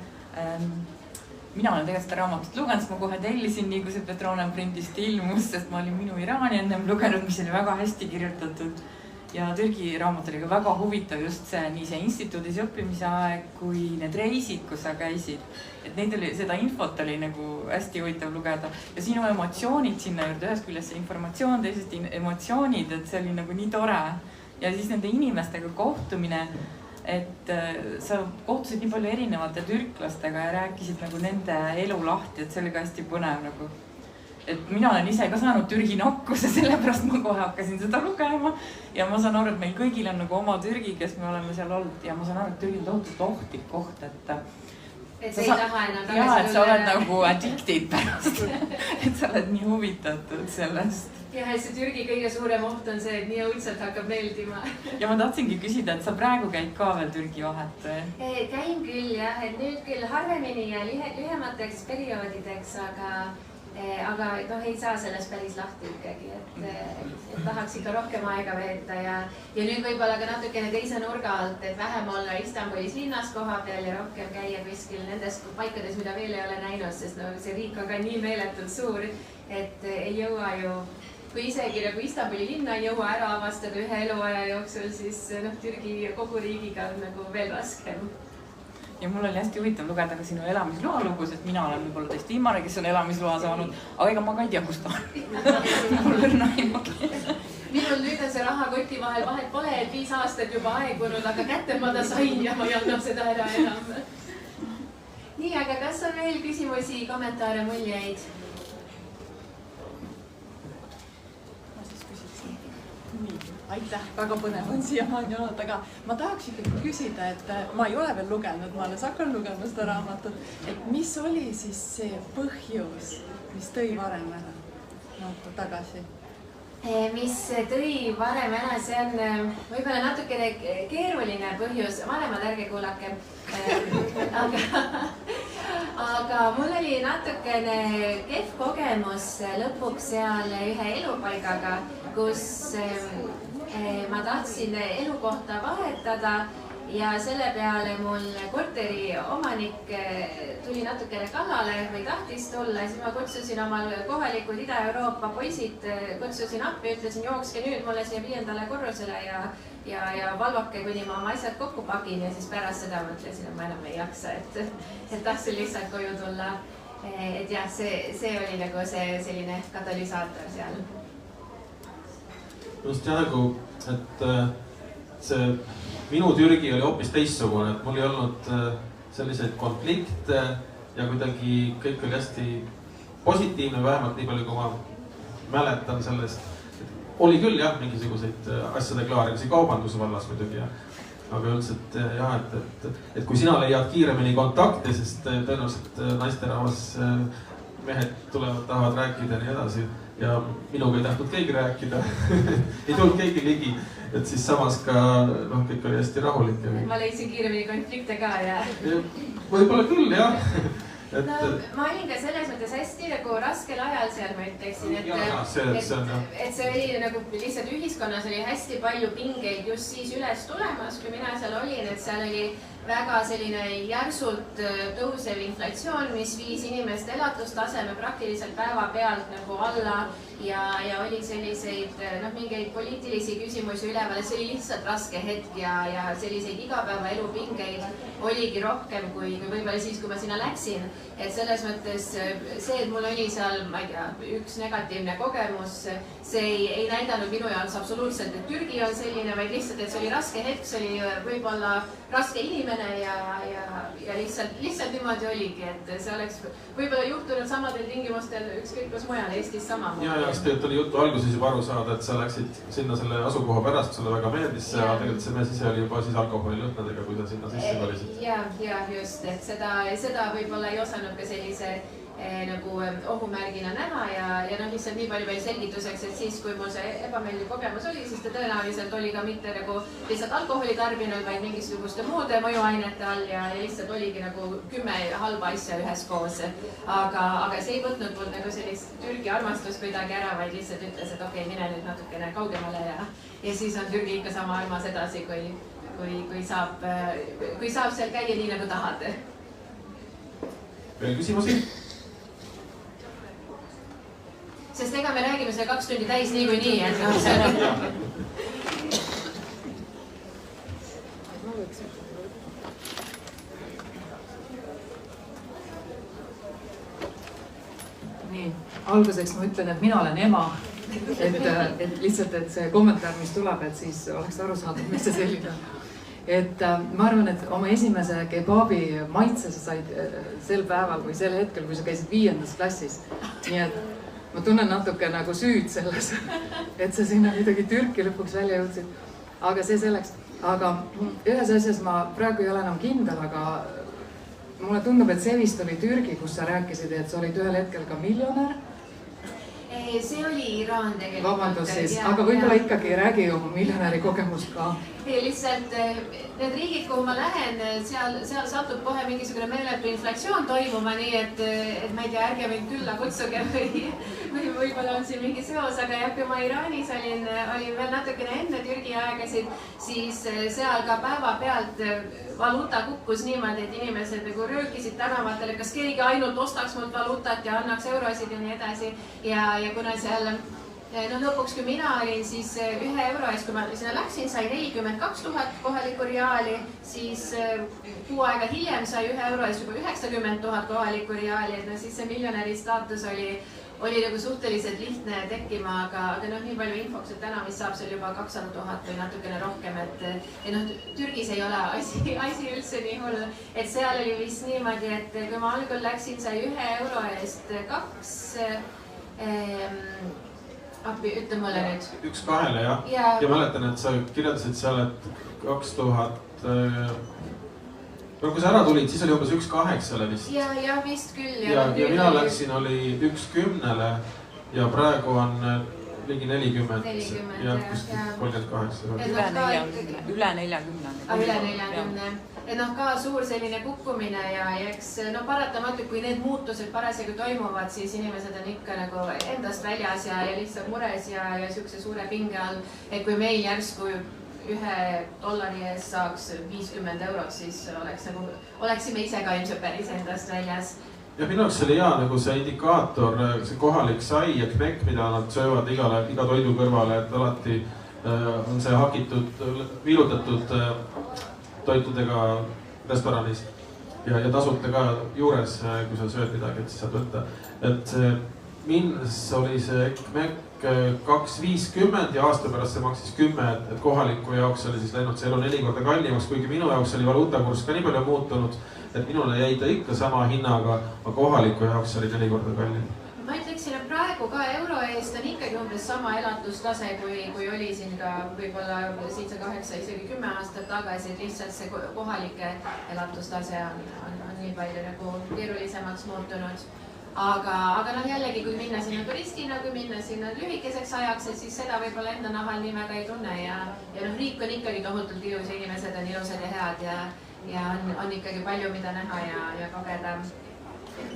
Mina olen tegelikult seda raamatut lugenud, sest ma kohe tellisin, nii kui see Petrona printist ilmus, sest ma olin Minu Iraani ennem lugenud, mis oli väga hästi kirjutatud. Ja Türgi raamat oli ka väga huvitav just see, nii see instituudis õppimise aeg, kui need reisid, kus sa käisid. Et seda infot oli nagu hästi huvitav lugeda. Ja sinu emotsioonid sinna juurde, ühest küljest see informatsioon, teisest emotsioonid, et see oli nagu nii tore. Ja siis nende inimestega kohtumine, et sa kohtusid nii palju erinevate türklastega ja rääkisid nagu nende elu lahti, et see oli ka hästi põnev nagu. Et mina olen ise ka saanud Türgi nokkuse, sellepärast ma kohe hakkasin seda lugema ja ma saan aru, et meil kõigil on nagu oma Türgi, kes me oleme seal olnud ja ma saan aru, et Türgi on tohutult ohtlik koht, et
sa ei taha enam tagasi
tulla. Et sa oled nagu addicted pärast, et sa oled nii huvitatud sellest.
Ja see Türgi kõige suurem oht on see, et nii õudselt hakkab meeldima.
Ja ma tahtsingi küsida, et sa praegu käid ka veel Türgi vahet?
Käin küll jah, et nüüd küll harvemini ja lühemateks perioodideks, aga ei saa sellest päris lahti ikkagi, et tahaks ikka rohkem aega veeta ja nüüd võib-olla ka natukene teise nurga alt, et vähem olla Istanbulis linnas koha peal ja rohkem käia kuskil nendes paikades, mida veel ei ole näinud, sest see riik on ka nii meeletult suur, et ei jõua ju, kui isegi nagu Istanbuli linna ei jõua ära avastada ühe eluaja jooksul, siis Türgi kogu riigiga on nagu veel raskem.
ja mul oli hästi huvitav lugeda ka sinu elamisloa lugu, sest mina olen võib-olla teist viimane, kes on elamisloa saanud, aga ega ma ka ei tea, kus ta on. Mul õrna aimagi.
Minul nüüd on see rahakoti vahel vahet pole, et 5 aastat juba aegunud, aga kätte ma ta sain ja ma ei anna seda ära enam. Nii, aga kas on veel küsimusi, kommentaare, muljeid?
Ma siis küsiksin. Nii, aitäh, väga põnev on siiamaani olnud, aga ma tahaks ikkagi küsida, et ma ei ole veel lugenud, ma alles hakkan lugema seda raamatut, et mis oli siis see põhjus, mis tõi varem ära tagasi?
Mis tõi varem ära, see on võib-olla natukene keeruline põhjus, vanemad ärge kuulake. Aga mul oli natukene kehv kogemus lõpuks seal ühe elupaigaga, kus ma tahtsin elukohta vahetada ja selle peale mul korteri omanik tuli natukene kallale või tahtis tulla, siis ma kutsusin omal kohalikud Ida-Euroopa poisid, kutsusin appi, ütlesin jookske nüüd mulle siia 5. korrusele ja valvake, kuni ma oma asjad kokku pakin ja siis pärast seda mõtlesin, et ma enam ei jaksa, et tahtsin lihtsalt koju tulla. Et jah, see oli nagu see selline katalüsaator seal.
Just jah, nagu, et see minu Türgi oli hoopis teissugune, et mul ei olnud selliseid konflikte ja kuidagi kõik oli hästi positiivne, vähemalt nii palju, kui ma mäletan sellest. Oli küll jah, mingisuguseid asjade klaarimisi kaubanduse vallas muidugi, aga üldiselt jah, et kui sina leiad kiiremini kontakti, sest tõenäoliselt naisterahvas mehed tulevad, tahavad rääkida ja nii edasi ja minuga ei tahtnud keegi rääkida, ei tulnud keegi ligi. Et siis samas ka, kõik oli hästi rahulik.
Ma leidsin kiiremini konflikte ka ja...
Võib-olla küll, jah.
Ma olin ka selles mõttes hästi nagu raskel ajal seal, ma ütleksin, et see oli nagu lihtsalt ühiskonnas oli hästi palju pingeid just siis üles tulemas, kui mina seal olin, et seal oli väga selline järsult tõusev inflatsioon, mis viis inimeste elatustaseme praktiliselt päeva pealt nagu alla ja oli selliseid mingeid poliitilisi küsimusi üleval, see oli lihtsalt raske hetk ja selliseid igapäevaelu pingeid oligi rohkem kui võib-olla siis, kui ma sinna läksin. Et selles mõttes see, et mul oli seal, ma ei tea, üks negatiivne kogemus, see ei näidanud minu jaoks absoluutselt, et Türgi on selline, vaid lihtsalt, et see oli raske hetk, see oli võib-olla raske inimene ja lihtsalt niimoodi oligi, et see oleks võib-olla juhtunud samadel tingimustel ükskõik kus mujal Eestis samamoodi.
Ja tegelikult oli jutu alguses juba aru saada, et sa läksid sinna selle asukoha pärast, sulle väga meeldis see, aga tegelikult see mees ise oli juba siis alkoholilõhnadega, kui sa sinna sisse valisid.
Ja just, et seda võib-olla ei osanud ka sellise nagu ohumärgina näha ja lihtsalt nii palju veel selgituseks, et siis, kui mul see ebameeldiv kogemus oli, siis ta tõenäoliselt oli ka mitte nagu lihtsalt alkoholi tarbinud, vaid mingisuguste muude mõjuainete all ja lihtsalt oligi nagu 10 halba asja üheskoos. Aga see ei võtnud mul nagu sellist Türgi armastust kuidagi ära, vaid lihtsalt ütles, et okei, mine nüüd natukene kaugemale ja siis on Türgi ikka sama armas edasi, kui saab seal käia nii nagu tahad.
Veel küsimusi?
Sest ega me räägime selle 2 tundi täis niikuinii, et
Nii, alguseks ma ütlen, et mina olen ema, et lihtsalt, et see kommentaar, mis tuleb, et siis oleks aru saadud, mis see selline on. Et ma arvan, et oma esimese kebabi maitse sa said sel päeval või sel hetkel, kui sa käisid 5. klassis. Nii et ma tunnen natuke nagu süüd selles, et sa sinna midagi Türki lõpuks välja jõudsid. Aga see selleks. Aga ühes asjas ma praegu ei ole enam kindel, aga mulle tundub, et see vist oli Türgi, kus sa rääkisid, et sa olid ühel hetkel ka miljonär.
See oli Iraan tegelikult.
Vabandust siis, aga võib-olla ikkagi räägi oma miljonäri kogemust ka.
Lihtsalt need riigid, kuhu ma lähen, seal satub kohe mingisugune meeletu inflatsioon toimuma, nii et ma ei tea, ärge mind külla kutsuge või võib-olla on siin mingi seos, aga jah, kui ma Iraanis olin veel natukene enne Türgi aegasid, siis seal ka päeva pealt valuuta kukkus niimoodi, et inimesed nagu röökisid tänavatele, kas keegi ainult ostaks mult valuutat ja annaks eurosid ja nii edasi. Ja kuna seal no lõpuks, kui mina olin siis 1 euro eest, kui ma sinna läksin, sai 42 000 kohalikku reaali, siis kuu aega hiljem sai 1 euro eest juba 90 000 kohalikku reaali, et no siis see miljonäri staatus oli nagu suhteliselt lihtne tekkima, aga noh, nii palju infoks, et täna vist saab seal juba 200 000 või natukene rohkem, et noh, Türgis ei ole asi üldse nii hull, et seal oli vist niimoodi, et kui ma algul läksin, sai 1 euro eest 2 appi, ütle mulle nüüd.
1 2-le jah. Ja mäletan, et sa kirjeldasid seal, et 2000, kui sa ära tulid, siis oli umbes 1 8-le vist.
Ja vist küll.
Ja mina läksin, oli 1 10-le ja praegu on ligi 40 ja kuskil 38.
Üle 40.
Üle 40. Et noh, ka suur selline kukkumine ja eks no paratamatult, kui need muutused parasjagu toimuvad, siis inimesed on ikka nagu endast väljas ja lihtsalt mures ja siukse suure pinge all, et kui meil järsku $1 eest saaks 50 eurot, siis oleksime ise ka ilmselt päris endast väljas.
Ja minu jaoks oli hea nagu see indikaator, see kohalik sai ja knekk, mida nad söövad iga toidu kõrvale, et alati on see hakitud, viilutatud toitudega restoranis ja tasuta ka juures, kui sa sööd midagi, et siis saad võtta. Et minnes oli see knekk 2,50 ja aasta pärast see maksis 10, et kohaliku jaoks oli siis läinud see elu 4 korda kallimaks, kuigi minu jaoks oli valuutakurss ka nii palju muutunud, et minule jäi ta ikka sama hinnaga, aga kohaliku jaoks oli 4 korda kallim.
Ma ütleksin, et praegu ka euro eest on ikkagi umbes sama elatustase, kui oli siin ka võib-olla 7, 8, isegi 10 aastat tagasi, et lihtsalt see kohalike elatustase on nii palju nagu keerulisemaks muutunud. Aga noh, jällegi, kui minna sinna turistina, kui minna sinna lühikeseks ajaks, siis seda võib-olla enda nahal nii väga ei tunne ja noh, riik on ikkagi tohutult ilus, inimesed on ilusad ja head ja on ikkagi palju, mida näha ja kogeda.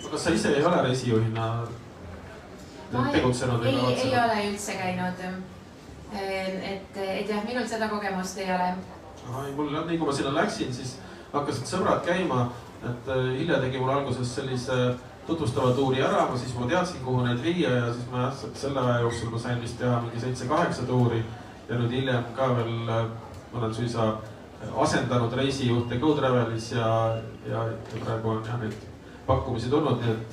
Kas sa ise ei ole reisijuhina tegutsenud?
Ei ole üldse käinud. Et jah, minul seda kogemust ei ole.
Mul nii, kui ma sinna läksin, siis hakkasid sõbrad käima, et Hilja tegi mul alguses sellise tutvustava tuuri ära, siis ma teadsin, kuhu neid viia ja siis ma selle aja jooksul ma sain vist teha mingi 7-8 tuuri ja nüüd hiljem ka veel ma olen suisa asendanud reisijuhte GoTravelis ja praegu on jah neid pakkumisi tulnud, nii et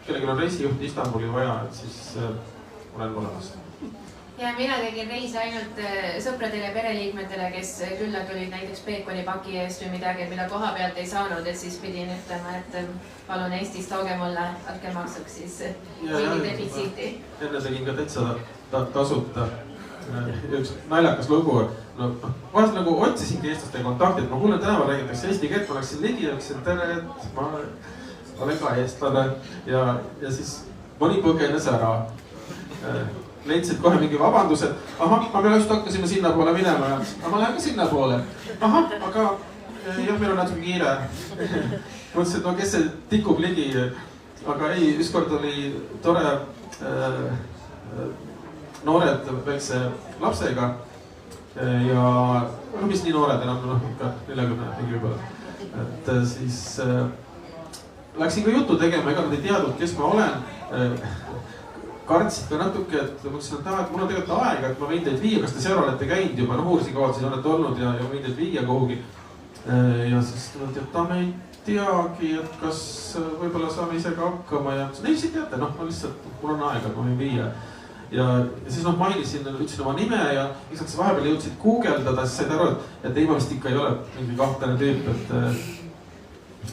kellelgi on reisijuhti Istanbuli vaja, et siis olen olemas.
Ja mina tegin reisi ainult sõpradele ja pereliikmetele, kes külla tulid näiteks peekonipaki eest või midagi, mida koha pealt ei saanud, et siis pidin ütlema, et palun Eestis tooge mulle, andke maksuks siis mingi defitsiiti.
Enne tegin ka täitsa tasuta. Üks naljakas lugu. Vahest nagu otsisingi eestlaste kontakti, et ma kuulen tänaval räägitakse eesti keelt, ma läksin ligi ja ütlesin tere, et ma olen ka eestlane ja siis mõni põgenes ära. Leidsid kohe mingi vabandus, et ahah, me just hakkasime sinna poole minema ja ma lähen ka sinna poole. Ahah, aga jah, meil on natuke kiire. Mõtlesin, et no kes see tikub ligi, aga ei, ükskord oli tore noored väikse lapsega ja mis nii noored enam, ikka 40 mingi võib-olla. Et siis läksin ka juttu tegema, ega nad ei teadnud, kes ma olen. Kartsid ka natuke, et mõtlesin, et mul on tegelikult aega, et ma võin teid viia, kas te seal olete käinud juba, uurisin kaua siin olete olnud ja võin teid viia kuhugi. Ja siis tulnud, et me ei teagi, et kas võib-olla saame ise ka hakkama ja ei, siis teate, ma lihtsalt, mul on aega, ma võin viia. Ja siis mainisin, ütlesin oma nime ja lihtsalt vahepeal jõudsid guugeldada, siis said aru, et ei, ma vist ikka ei ole mingi kahtlane tüüp,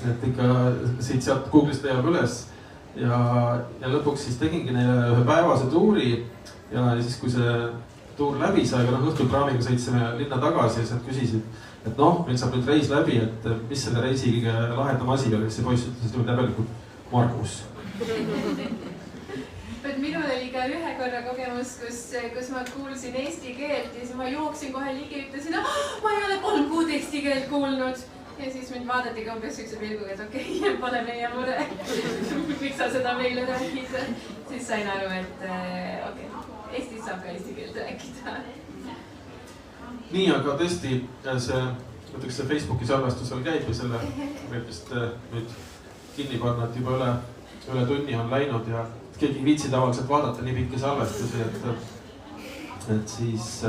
et ikka siit-sealt Google'ist leiab üles. Ja lõpuks siis tegingi neile ühe päevase tuuri ja siis, kui see tuur läbi sai, õhtul praamiga sõitsime linna tagasi ja siis nad küsisid, et noh, meil saab nüüd reis läbi, et mis selle reisi kõige lahedam asi oli, see poiss ütles, et täpelikult Margus.
Minul oli ka ühe korra kogemus, kus ma kuulsin eesti keelt ja siis ma jooksin kohe ligi, ütlesin, ma ei ole 3 kuud eesti keelt kuulnud. Ja siis mind vaadati ka umbes ükse pilguga, et okei, pole meie mure. Miks sa seda meile räägid? Siis sain aru, et okei, Eestis saab ka eesti keelt rääkida.
Nii, aga tõesti see Facebooki salvestusel käib ja selle võib vist nüüd kinni panna, et juba üle tunni on läinud ja keegi viitsi tavaliselt vaadata nii pikki salvestusi, et et siis